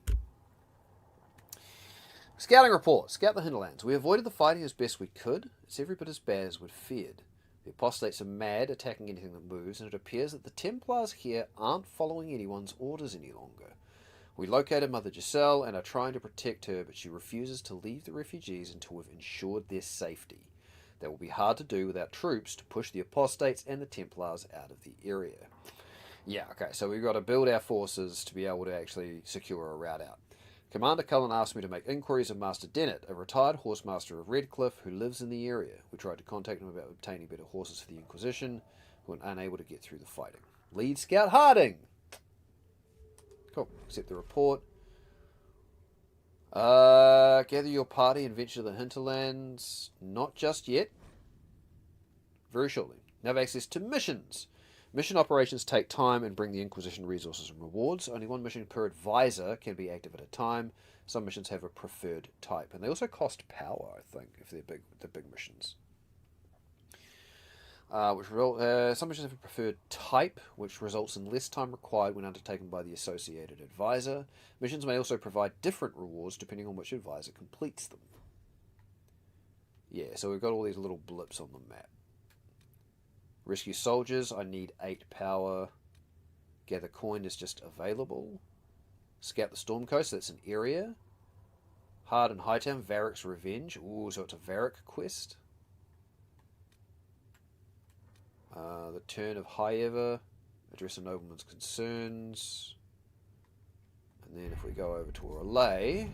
Scouting report. Scout the hinterlands. We avoided the fighting as best we could. It's every bit as bad as we'd feared. The apostates are mad, attacking anything that moves, and it appears that the Templars here aren't following anyone's orders any longer. We located Mother Giselle and are trying to protect her, but she refuses to leave the refugees until we've ensured their safety. That will be hard to do without troops to push the apostates and the Templars out of the area. Yeah, okay, so we've got to build our forces to be able to actually secure a route out. Commander Cullen asked me to make inquiries of Master Dennett, a retired horsemaster of Redcliffe who lives in the area. We tried to contact him about obtaining better horses for the Inquisition, who were unable to get through the fighting. Lead Scout Harding! Cool, accept the report. Gather your party and venture to the hinterlands. Not just yet. Very shortly. Now have access to missions. Mission operations take time and bring the Inquisition resources and rewards. Only one mission per advisor can be active at a time. Some missions have a preferred type. And they also cost power, I think, if they're big missions. Some missions have a preferred type, which results in less time required when undertaken by the associated advisor. Missions may also provide different rewards depending on which advisor completes them. Yeah, so we've got all these little blips on the map. Rescue soldiers, I need 8 power. Gather coin is just available. Scout the Storm Coast, that's an area. Hard and Hightown, Varric's Revenge. Ooh, so it's a Varric quest. The Turn of High-Ever, address a nobleman's concerns. And then if we go over to Orlais,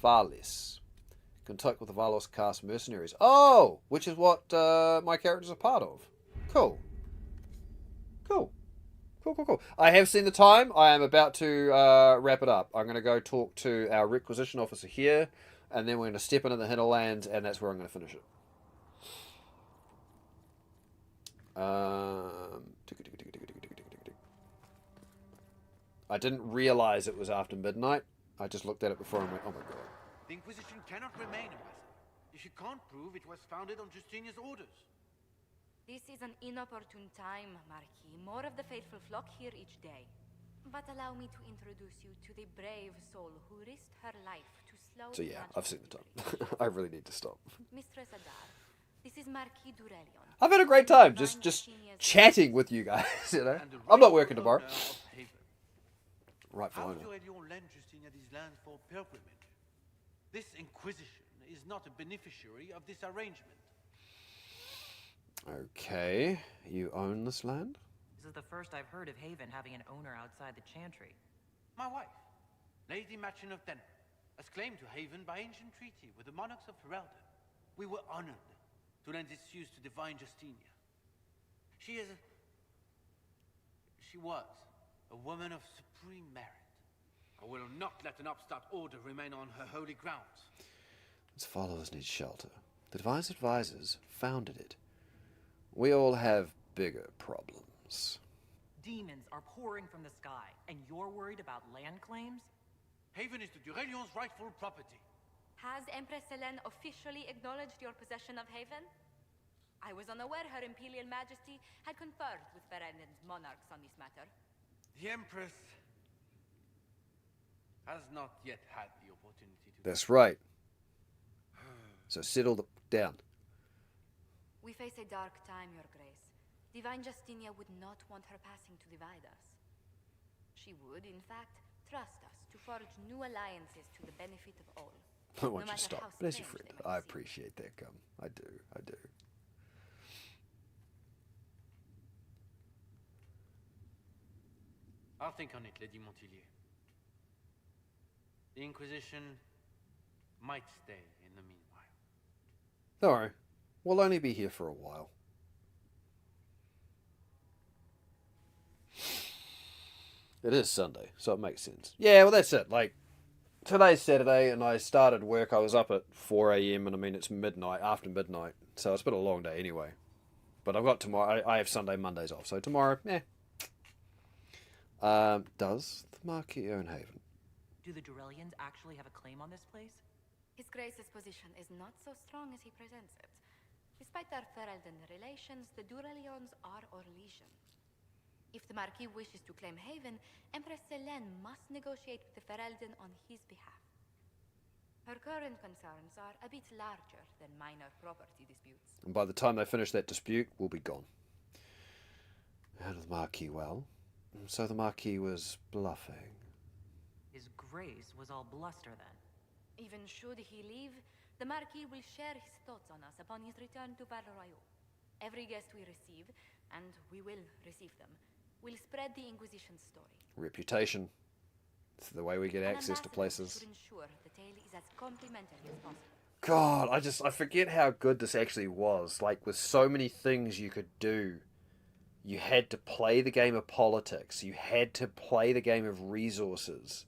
Farless. Contact with the Valos cast mercenaries. Oh! Which is what my character's a part of. Cool. Cool. Cool. I have seen the time. I am about to wrap it up. I'm going to go talk to our requisition officer here, and then we're going to step into the hinterlands, and that's where I'm going to finish it. I didn't realize it was after midnight. I just looked at it before and went, oh my god. The Inquisition cannot remain, Ambassador, if you can't prove it was founded on Justinia's orders. This is an inopportune time, Marquis. More of the faithful flock here each day. But allow me to introduce you to the brave soul who risked her life to slow So yeah, I've seen the time. I really need to stop. Mistress Adar, this is Marquis Durelion. I've had a great time just chatting with you guys, you know. I'm not working tomorrow. Right, how Durelion lent Justinia these lands for pilgrimage? This Inquisition is not a beneficiary of this arrangement. Okay, you own this land? This is the first I've heard of Haven having an owner outside the Chantry. My wife, Lady Machin of Denver, has claimed to Haven by ancient treaty with the monarchs of Ferelden. We were honored to lend its use to divine Justinia. She was a woman of supreme merit. I will not let an upstart order remain on her holy grounds. Its followers need shelter. The Divine Advisors founded it. We all have bigger problems. Demons are pouring from the sky, and you're worried about land claims? Haven is the Durelion's rightful property. Has Empress Selene officially acknowledged your possession of Haven? I was unaware Her Imperial Majesty had conferred with Ferelden's monarchs on this matter. The Empress has not yet had the opportunity to... That's right. So settle down. We face a dark time, Your Grace. Divine Justinia would not want her passing to divide us. She would, in fact, trust us to forge new alliances to the benefit of all. I want no you to stop. how Bless you, strange friend. they may I seem. appreciate that, Gum. I do. I do. I'll think on it, Lady Montilyet. The Inquisition might stay in the meanwhile. Don't worry. We'll only be here for a while. It is Sunday, so it makes sense. Yeah, well, that's it. Like, today's Saturday, and I started work. I was up at 4 a.m., and I mean, it's midnight, after midnight. So it's been a long day anyway. But I've got tomorrow. I have Sunday, Mondays off. So tomorrow, does the Marquis own Haven? Do the Durelians actually have a claim on this place? His Grace's position is not so strong as he presents it. Despite our Ferelden relations, the Durelions are our legion. If the Marquis wishes to claim Haven, Empress Selene must negotiate with the Ferelden on his behalf. Her current concerns are a bit larger than minor property disputes. And by the time they finish that dispute, we'll be gone. Handle the Marquis well. So the Marquis was bluffing. His Grace was all bluster then. Even should he leave, the Marquis will share his thoughts on us upon his return to Val Royeaux. Every guest we receive, and we will receive them, will spread the Inquisition story. Reputation. It's the way we get An access to ambassador places. should ensure the tale is as complimentary as possible. God, I forget how good this actually was. Like, with so many things you could do, you had to play the game of politics. You had to play the game of resources.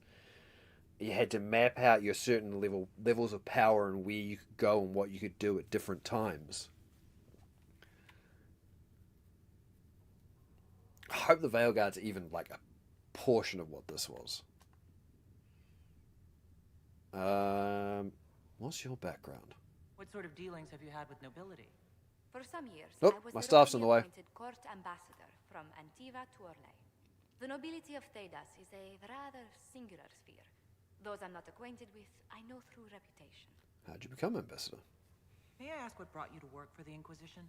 You had to map out your certain levels of power and where you could go and what you could do at different times. I hope the Veil Guards are even like a portion of what this was. What's your background? What sort of dealings have you had with nobility? For some years, Oh, I was my the staff's on royally the way. appointed court ambassador from Antiva to Orlais. The nobility of Thedas is a rather singular sphere. Those I'm not acquainted with, I know through reputation. How'd you become ambassador? May I ask what brought you to work for the Inquisition?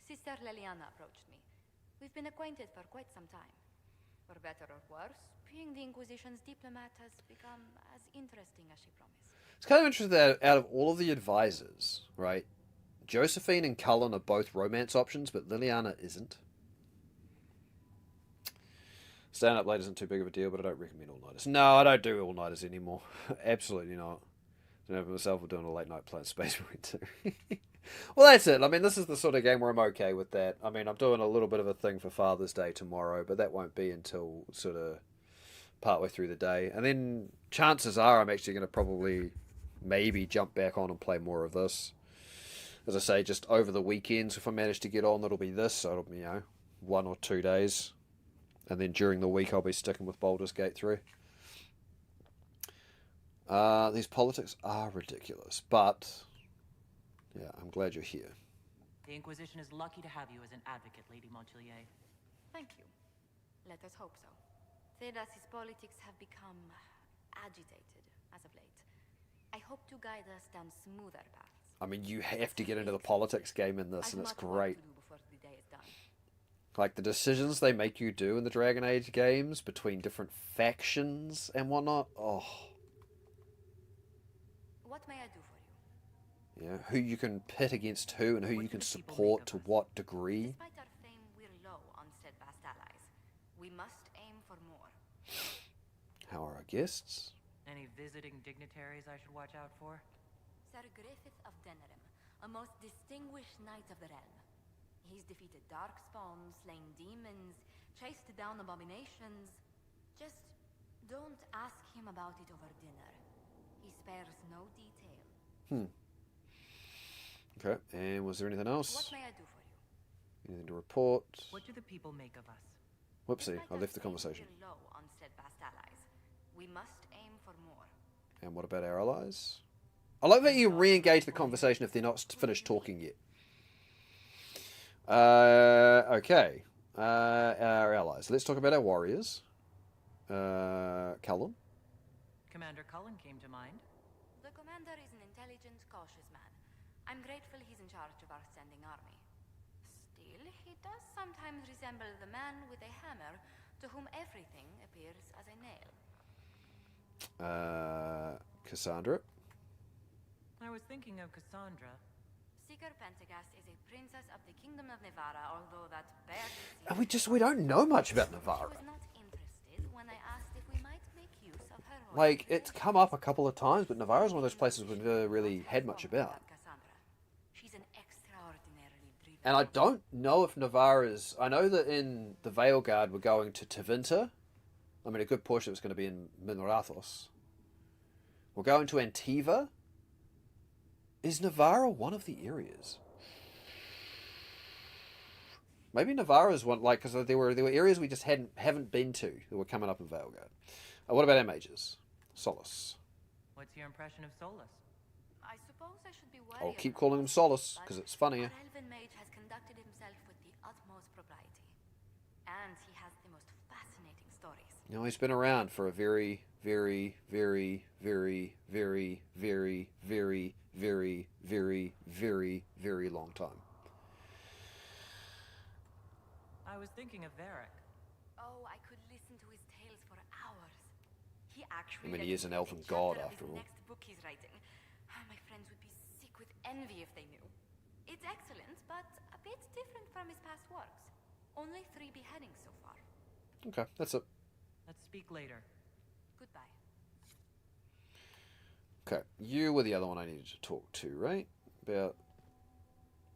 Sister Leliana approached me. We've been acquainted for quite some time. For better or worse, being the Inquisition's diplomat has become as interesting as she promised. It's kind of interesting that out of all of the advisors, right, Josephine and Cullen are both romance options, but Liliana isn't. Staying up late isn't too big of a deal, but I don't recommend all-nighters. No, I don't do all-nighters anymore. Absolutely not. I don't know myself, we're doing a late night playing Space Marine 2. Well, that's it. I mean, this is the sort of game where I'm okay with that. I mean, I'm doing a little bit of a thing for Father's Day tomorrow, but that won't be until sort of partway through the day. And then chances are I'm actually going to probably maybe jump back on and play more of this. As I say, just over the weekends, if I manage to get on, it'll be this. So it'll be, 1 or 2 days. And then during the week, I'll be sticking with Baldur's Gate 3. These politics are ridiculous, but yeah, I'm glad you're here. The Inquisition is lucky to have you as an advocate, Lady Montilyet. Thank you. Let us hope so. Thedas' politics have become agitated as of late. I hope to guide us down smoother paths. I mean, you have to get into the politics game in this, and it's great. To do before the day is done. Like, the decisions they make you do in the Dragon Age games between different factions and whatnot, oh. What may I do for you? Yeah, who you can pit against who and who you can support to what degree. Despite our fame, we're low on steadfast allies. We must aim for more. How are our guests? Any visiting dignitaries I should watch out for? Sir Griffith of Denerim, a most distinguished knight of the realm. He's defeated darkspawn, slain demons, chased down abominations. Just don't ask him about it over dinner. He spares no detail. Okay, and was there anything else? What may I do for you? Anything to report? What do the people make of us? Whoopsie, Despite I our left the fame, conversation. we're low on steadfast allies. We must aim for more. And what about our allies? I like that you re-engage the conversation if they're not finished talking yet. Okay. Our allies. Let's talk about our warriors. Cullen. Commander Cullen came to mind. The commander is an intelligent, cautious man. I'm grateful he's in charge of our standing army. Still, he does sometimes resemble the man with a hammer to whom everything appears as a nail. Cassandra. I was thinking of Cassandra. Seeker Pentagast is a princess of the Kingdom of Navarra, although that barely And we don't know much about Navarra. She was not interested when I asked if we might make use of her royal Like, it's come up a couple of times, but Navarra is one of those places we've never really had much about. Cassandra. She's an extraordinarily driven. And I don't know if Navarra's... I know that in the Vale Guard we're going to Tevinter. I mean, a good portion of it's going to be in Minrathos. We're going to Antiva. Is Navarra one of the areas? Maybe Navarra's one, like, because there were areas we just haven't been to that were coming up in Vale Guard. What about our mages? Solus. What's your impression of Solus? I suppose I should be worried. I'll keep calling him Solus because it's funnier. Our elven mage has conducted himself with the utmost propriety, and he has the most fascinating stories. You know, he's been around for a very, very, very, very, very, very, very, very, very, very, very long time. I was thinking of Varric. Oh, I could listen to his tales for hours. He I actually... mean, he is an let me elven read a god chapter of after his all. next book he's writing. My friends would be sick with envy if they knew. It's excellent, but a bit different from his past works. Only 3 beheadings so far. Okay, that's it. Let's speak later. Goodbye. Okay, you were the other one I needed to talk to, right? About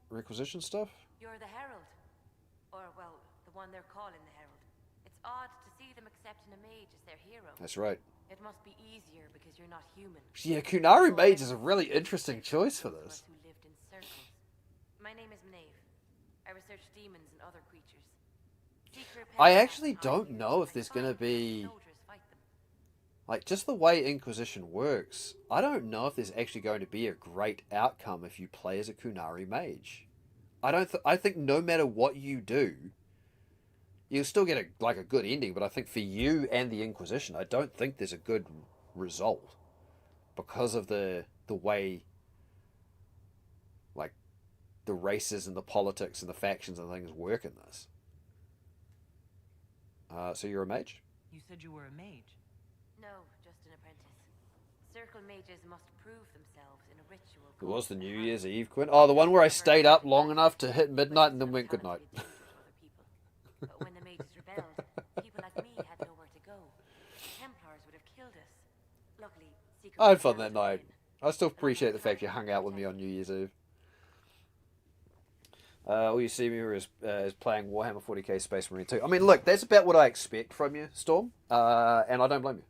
requisition stuff? You're the Herald. Or, well, the one they're calling the Herald. It's odd to see them accepting a mage as their hero. That's right. It must be easier because you're not human. Yeah, Kunari Mage is a really interesting choice for this. Who lived in circles. My name is Maeve. I research demons and other creatures. I actually don't know if there's going to be... Like, just the way Inquisition works, I don't know if there's actually going to be a great outcome if you play as a Kunari Mage. I think no matter what you do, you'll still get a good ending, but I think for you and the Inquisition, I don't think there's a good result. Because of the way, like, the races and the politics and the factions and things work in this. So you're a mage? You said you were a mage. No, just an apprentice. Circle mages must prove themselves in a ritual. It was the New Year's Eve, Quinn. Oh, the one where I stayed up long enough to hit midnight and then went good night. But when the mages rebelled, people like me had nowhere to go. Templars would have killed us. Luckily, secret I had fun that night. I still appreciate the fact you hung out with me on New Year's Eve. All you see me is playing Warhammer 40k Space Marine 2. I mean, look, that's about what I expect from you, Storm. And I don't blame you.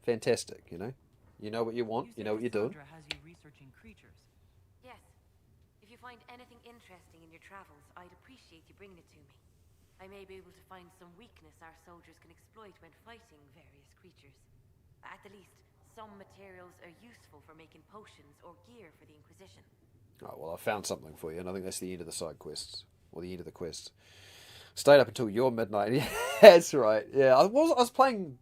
Fantastic, you know? You know what you want, you know what you're doing. Cassandra has you researching creatures. Yes. If you find anything interesting in your travels, I'd appreciate you bringing it to me. I may be able to find some weakness our soldiers can exploit when fighting various creatures. At the least, some materials are useful for making potions or gear for the Inquisition. Oh, well, I found something for you, and I think that's the end of the side quests. Or the end of the quest. Stayed up until your midnight. Yeah, that's right. Yeah, I was playing...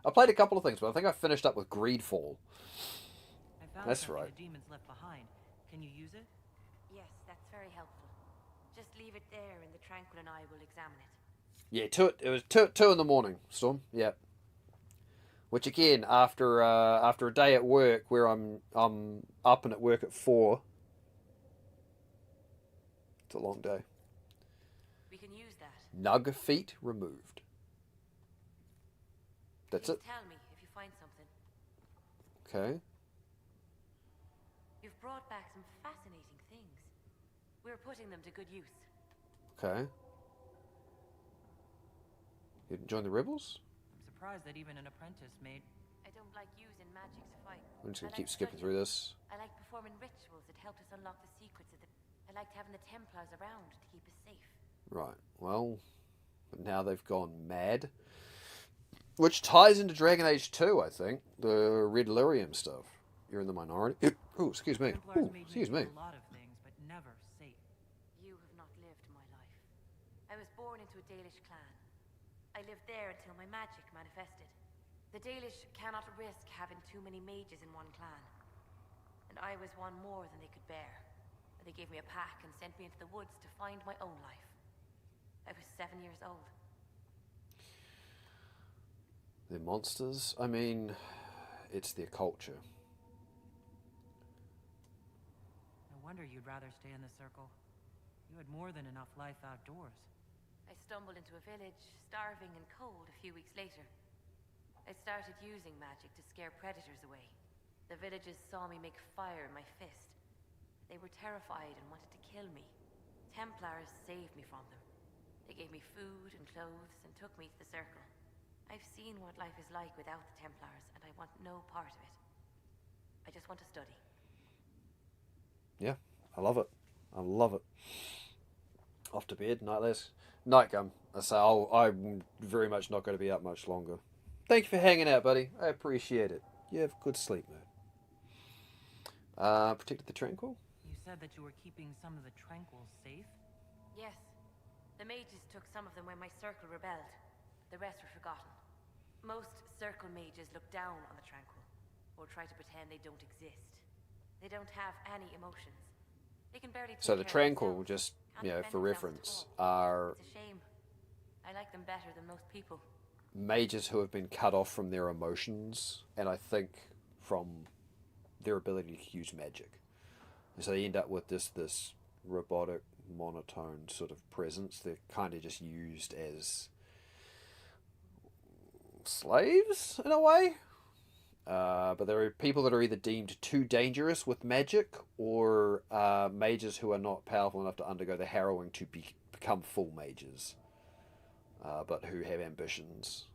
I played a couple of things, but I think I finished up with Greedfall. I found That's something right. the demons left behind. Can you use it? Yes, that's very helpful. Just leave it there and the Tranquil and I will examine it. Yeah, it was two in the morning, Storm. Yeah. Which again, after a day at work where I'm up and at work at 4, it's a long day. We can use that. Nug feet removed. That's Please it. tell me if you find something. Okay. You've brought back some fascinating things. We're putting them to good use. Okay. You didn't join the rebels? I'm surprised that even an apprentice made... I don't like using magic to fight. I'm just gonna I keep like skipping studying. through this. I like performing rituals that help us unlock the secrets of the... I liked having the Templars around to keep us safe. Right. Well, but now they've gone mad. Which ties into Dragon Age 2, I think. The Red Lyrium stuff. You're in the minority. Oh, excuse me. Templars Ooh, made excuse me me. do a lot of things, but never safe. You have not lived my life. I was born into a Dalish clan. I lived there until my magic manifested. The Dalish cannot risk having too many mages in one clan. And I was one more than they could bear. They gave me a pack and sent me into the woods to find my own life. I was 7 years old. They're monsters. I mean, it's their culture. No wonder you'd rather stay in the circle. You had more than enough life outdoors. I stumbled into a village, starving and cold a few weeks later. I started using magic to scare predators away. The villagers saw me make fire in my fist. They were terrified and wanted to kill me. Templars saved me from them. They gave me food and clothes and took me to the circle. I've seen what life is like without the Templars, and I want no part of it. I just want to study. Yeah, I love it. I love it. Off to bed, nightless. Night come. I say, I'm very much not going to be up much longer. Thank you for hanging out, buddy. I appreciate it. You have good sleep, man. Protected the Tranquil? You said that you were keeping some of the Tranquils safe? Yes. The mages took some of them when my circle rebelled. The rest were forgotten. Most circle mages look down on the Tranquil, or try to pretend they don't exist. They don't have any emotions. They can barely take So the care of Tranquil, themselves. just, Can't you know, defend for themselves reference, at all. are It's a shame. I like them better than most people. mages who have been cut off from their emotions, and I think from their ability to use magic. And so they end up with this robotic, monotone sort of presence. They're kind of just used as slaves, in a way. But there are people that are either deemed too dangerous with magic, or mages who are not powerful enough to undergo the harrowing to become full mages, but who have ambitions.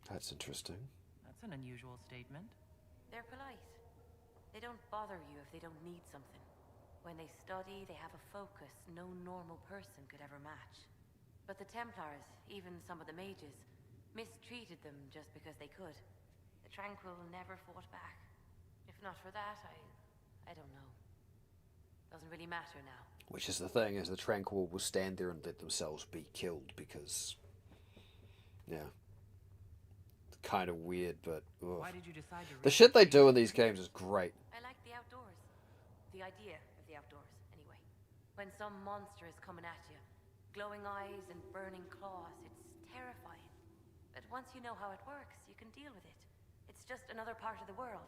That's interesting. That's an unusual statement. They're polite. They don't bother you if they don't need something. When they study, they have a focus no normal person could ever match. But the Templars, even some of the mages, mistreated them just because they could. The Tranquil never fought back. If not for that, I don't know. Doesn't really matter now. Which is the thing, is the Tranquil will stand there and let themselves be killed because, yeah, it's kind of weird, but ugh. Why did you decide to the shit they do in these games is great. I like the outdoors. The idea of the outdoors, anyway. When some monster is coming at you, glowing eyes and burning claws, it's terrifying. But once you know how it works, you can deal with it. It's just another part of the world.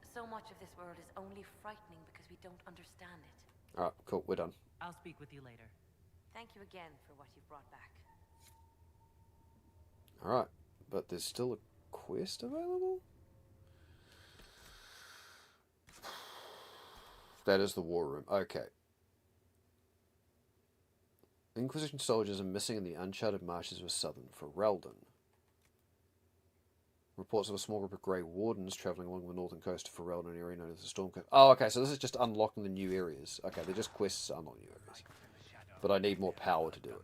So much of this world is only frightening because we don't understand it. Alright, cool, we're done. I'll speak with you later. Thank you again for what you've brought back. Alright, but there's still a quest available? That is the war room. Okay. Inquisition soldiers are missing in the uncharted marshes of southern Ferelden. Reports of a small group of Grey Wardens travelling along the northern coast of Ferelden, an area known as the Storm Coast. Oh, okay, so this is just unlocking the new areas. Okay, they're just quests to unlock new areas. But I need more power to do it.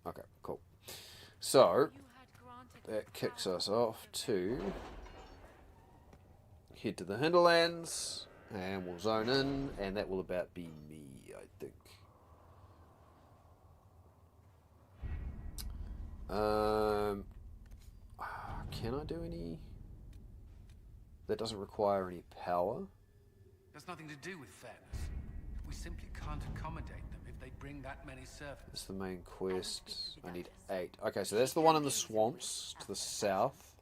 Okay, cool. So, that kicks us off to head to the hinterlands, and we'll zone in, and that will about be me, I think. Can I do any? That doesn't require any power. There's nothing to do with fairness. We simply can't accommodate them if they bring that many servants. That's the main quest. I need 8. Okay, so that's the one in the swamps to the south.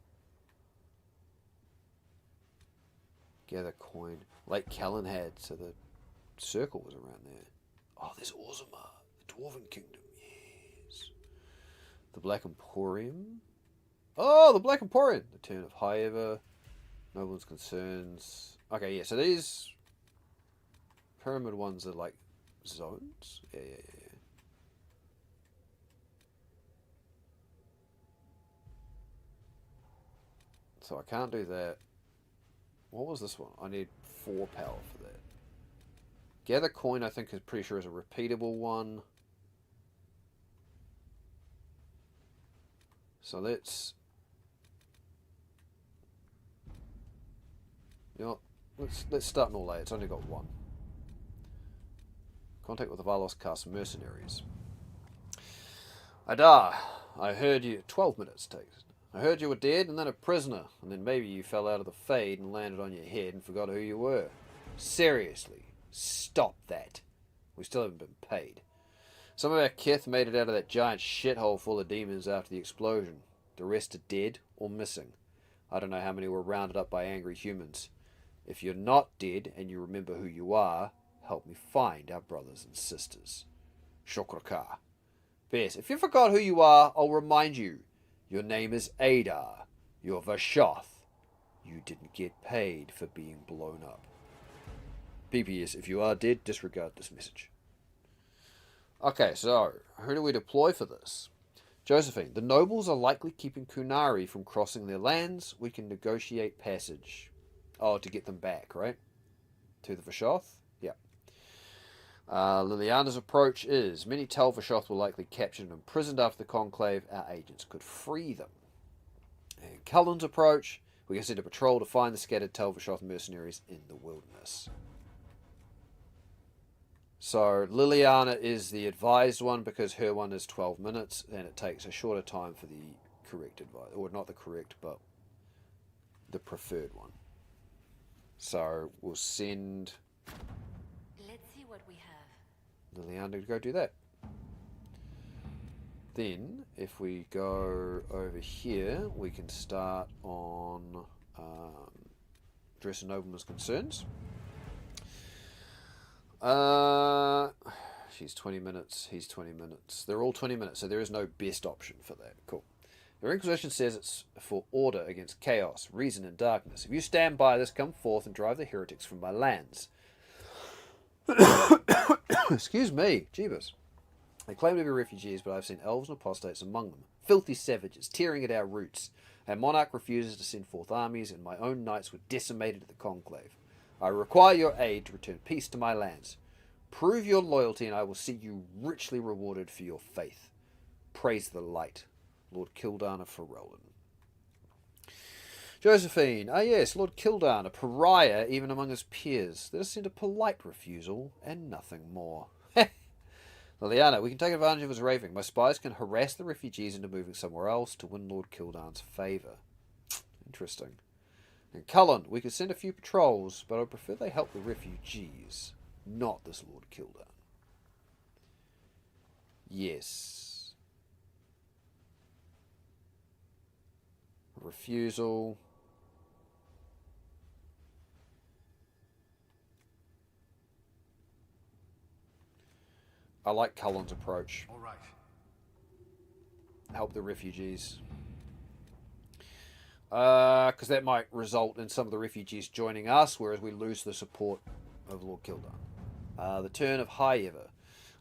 Gather coin. Lake Callanhad, so the circle was around there. Oh, there's Orzammar, the Dwarven Kingdom, yes. The Black Emporium. Oh, the Black Emporium! The Turn of Highever. No one's concerns. Okay, yeah, so these pyramid ones are like zones? Yeah. So I can't do that. What was this one? I need 4 power for that. Gather coin, I think, is pretty sure is a repeatable one. So let's... You know, let's start in all A. It's only got 1. Contact with the Valos cast mercenaries. Adar, I heard you... 12 minutes takes. I heard you were dead and then a prisoner, and then maybe you fell out of the Fade and landed on your head and forgot who you were. Seriously, stop that. We still haven't been paid. Some of our kith made it out of that giant shithole full of demons after the explosion. The rest are dead or missing. I don't know how many were rounded up by angry humans. If you're not dead and you remember who you are, help me find our brothers and sisters. Shokraka. Bess, if you forgot who you are, I'll remind you. Your name is Adar. You're Vashoth. You didn't get paid for being blown up. PPS, if you are dead, disregard this message. Okay, so, who do we deploy for this? Josephine, the nobles are likely keeping Kunari from crossing their lands. We can negotiate passage. Oh, to get them back, right? To the Vashoth? Yeah. Liliana's approach is, many Tel Vashoth were likely captured and imprisoned after the Conclave. Our agents could free them. And Cullen's approach, we can send a patrol to find the scattered Tel Vashoth mercenaries in the wilderness. So Liliana is the advised one because her one is 12 minutes and it takes a shorter time for the correct advice. Or not the correct, but the preferred one. So we'll send... Let's see what we have. Liliana to go do that. Then, if we go over here, we can start on Dress and Nobleman's concerns. She's 20 minutes, he's 20 minutes. They're all 20 minutes, so there is no best option for that. Cool. The Inquisition says it's for order against chaos, reason, and darkness. If you stand by this, come forth and drive the heretics from my lands. Excuse me, Jeebus. They claim to be refugees, but I've seen elves and apostates among them. Filthy savages, tearing at our roots. Our monarch refuses to send forth armies, and my own knights were decimated at the Conclave. I require your aid to return peace to my lands. Prove your loyalty, and I will see you richly rewarded for your faith. Praise the light, Lord Kildan of Ferelden. Josephine, ah yes, Lord Kildan, a pariah even among his peers. Let us send a polite refusal, and nothing more. Liliana, we can take advantage of his raving. My spies can harass the refugees into moving somewhere else to win Lord Kildan's favour. Interesting. And Cullen, we could send a few patrols, but I prefer they help the refugees, not this Lord Kildan. Yes. A refusal. I like Cullen's approach. All right. Help the refugees. Because that might result in some of the refugees joining us, whereas we lose the support of Lord Kildan. The turn of High-Ever.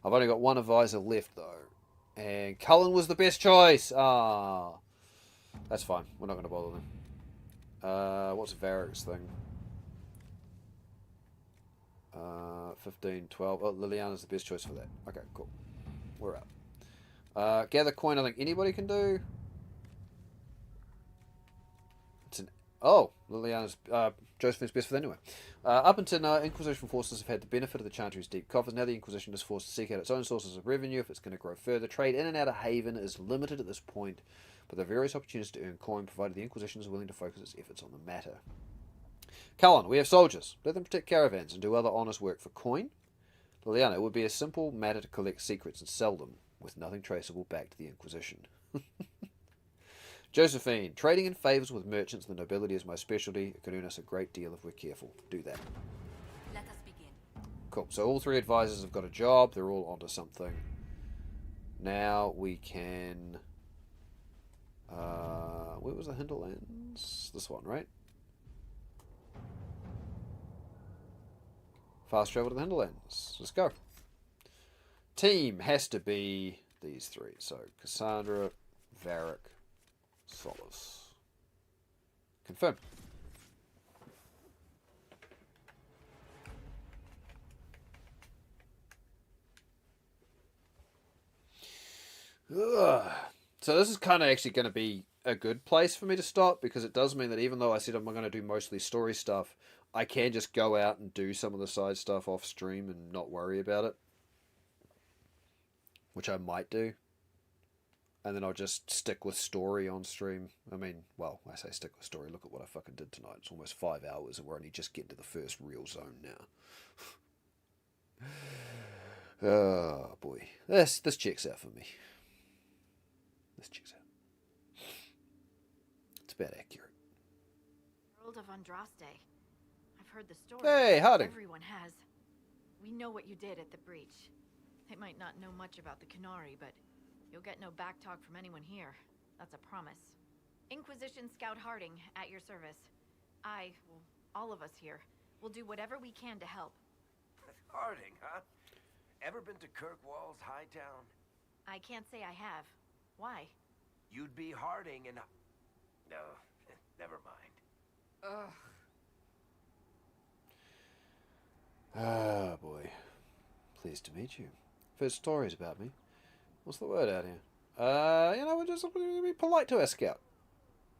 I've only got one advisor left, though. And Cullen was the best choice. Ah, that's fine. We're not going to bother them. What's Varric's thing? 15, 12. Oh, Liliana's the best choice for that. Okay, cool. We're out. Gather coin, I think anybody can do. Oh, Liliana's, Josephine's best for that anyway. Up until now, Inquisition forces have had the benefit of the Chantry's deep coffers. Now the Inquisition is forced to seek out its own sources of revenue if it's going to grow further. Trade in and out of Haven is limited at this point, but there are various opportunities to earn coin, provided the Inquisition is willing to focus its efforts on the matter. Cullen, we have soldiers. Let them protect caravans and do other honest work for coin. Liliana, it would be a simple matter to collect secrets and sell them, with nothing traceable back to the Inquisition. Josephine, trading in favours with merchants and the nobility is my specialty. It can earn us a great deal if we're careful. Do that. Let us begin. Cool. So all 3 advisors have got a job. They're all onto something. Now we can... where was the Hinterlands? This one, right? Fast travel to the Hinterlands. Let's go. Team has to be these 3. So Cassandra, Varric, Solace. Confirm. Ugh. So this is kind of actually going to be a good place for me to stop, because it does mean that even though I said I'm going to do mostly story stuff, I can just go out and do some of the side stuff off stream and not worry about it. Which I might do. And then I'll just stick with story on stream. I mean, well, I say stick with story. Look at what I fucking did tonight. It's almost 5 hours and we're only just getting to the first real zone now. Oh, boy. This checks out for me. This checks out. It's about accurate. World of Andraste. I've heard the story. Hey, Harding. Everyone has. We know what you did at the breach. They might not know much about the Canary, but you'll get no backtalk from anyone here. That's a promise. Inquisition Scout Harding, at your service. Well, all of us here, will do whatever we can to help. Harding, huh? Ever been to Kirkwall's Hightown? I can't say I have. Why? You'd be Harding and... No, never mind. Ugh. Ah, boy. Pleased to meet you. First stories about me. What's the word out here? We're just be polite to our scout.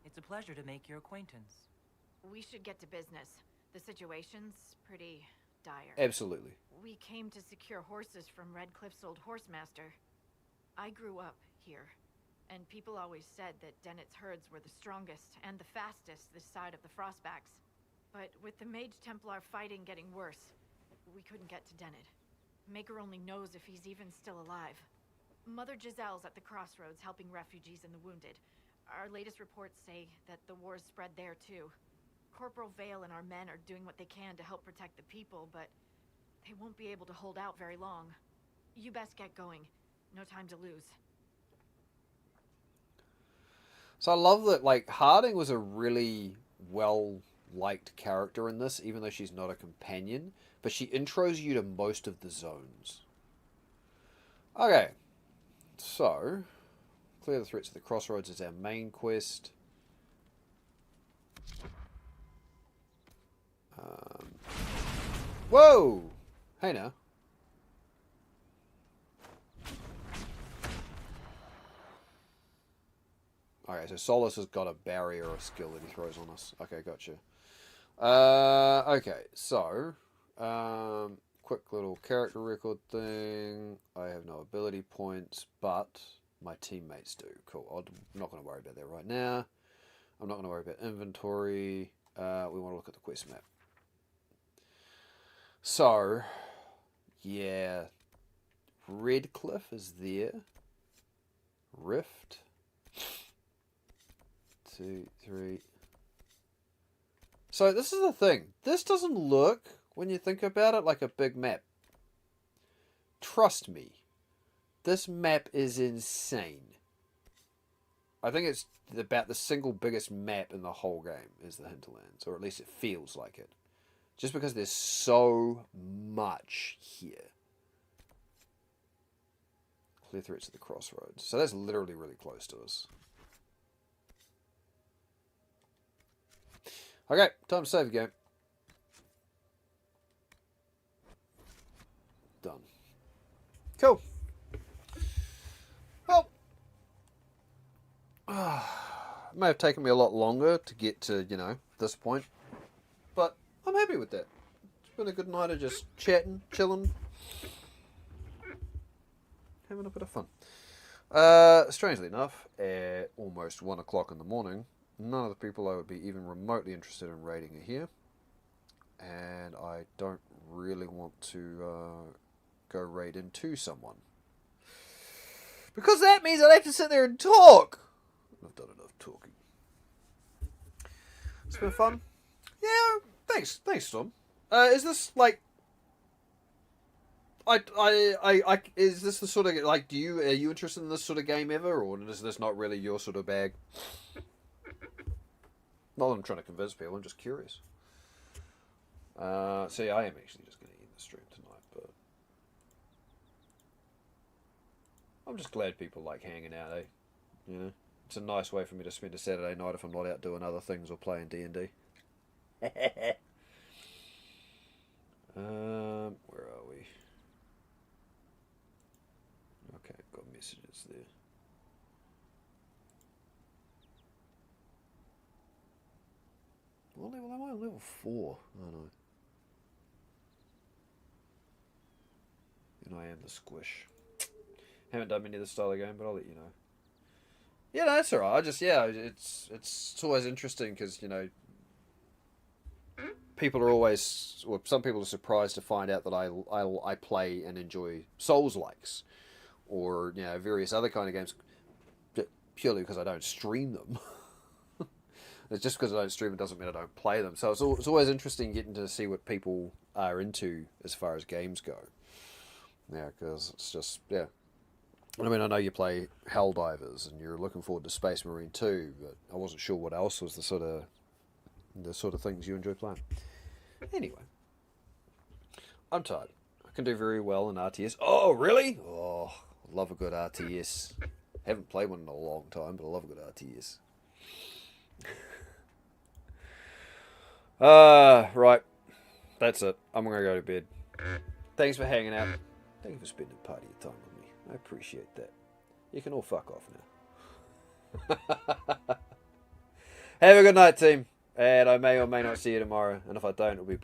It's a pleasure to make your acquaintance. We should get to business. The situation's pretty dire. Absolutely. We came to secure horses from Redcliffe's old horsemaster. I grew up here, and people always said that Dennett's herds were the strongest and the fastest this side of the Frostbacks. But with the Mage Templar fighting getting worse, we couldn't get to Dennett. Maker only knows if he's even still alive. Mother Giselle's at the crossroads helping refugees and the wounded. Our latest reports say that the war's spread there too. Corporal Vale and our men are doing what they can to help protect the people, but they won't be able to hold out very long. You best get going. No time to lose. So I love that, like, Harding was a really well-liked character in this, even though she's not a companion. But she intros you to most of the zones. Okay. So, clear the threats of the crossroads is our main quest. Whoa! Hey now. Okay, so Solus has got a barrier or a skill that he throws on us. Okay, gotcha. Okay, so... quick little character record thing. I have no ability points, but my teammates do. Cool. I'm not going to worry about that right now. I'm not going to worry about inventory. We want to look at the quest map. So, yeah. Redcliffe is there. Rift. 2, 3. So this is the thing. This doesn't look, when you think about it, like a big map. Trust me. This map is insane. I think it's about the single biggest map in the whole game is the Hinterlands. Or at least it feels like it. Just because there's so much here. Clear threats at the crossroads. So that's literally really close to us. Okay, time to save the game. Done. Cool. Well, it may have taken me a lot longer to get to, this point. But I'm happy with that. It's been a good night of just chatting, chilling, having a bit of fun. Strangely enough, at almost 1 o'clock in the morning, none of the people I would be even remotely interested in raiding are here. And I don't really want to go raid into someone. Because that means I'd have to sit there and talk. I've done enough talking. It's been fun. Yeah, thanks, Storm. Is this like... is this the sort of, like, are you interested in this sort of game ever, or is this not really your sort of bag? Not that I'm trying to convince people, I'm just curious. So yeah, I am actually just going to end the stream tonight, but... I'm just glad people like hanging out, eh? It's a nice way for me to spend a Saturday night if I'm not out doing other things or playing D&D. Where are we? Okay, got messages there. What level am I? Level 4. Oh no. And I am the squish. Haven't done many of this style of game, but I'll let you know. Yeah, no, that's alright. I just, yeah, it's always interesting because, you know, people are always, well, some people are surprised to find out that I play and enjoy Souls-likes, or, you know, various other kind of games, purely because I don't stream them. It's just because I don't stream it doesn't mean I don't play them. So it's always interesting getting to see what people are into as far as games go. Yeah, because it's just, yeah. I mean, I know you play Helldivers and you're looking forward to Space Marine 2, but I wasn't sure what else was the sort of things you enjoy playing. Anyway, I'm tired. I can do very well in RTS. Oh, really? Oh, I love a good RTS. Haven't played one in a long time, but I love a good RTS. Right. That's it. I'm going to go to bed. Thanks for hanging out. Thank you for spending part of your time with me. I appreciate that. You can all fuck off now. Have a good night, team. And I may or may not see you tomorrow. And if I don't, it'll be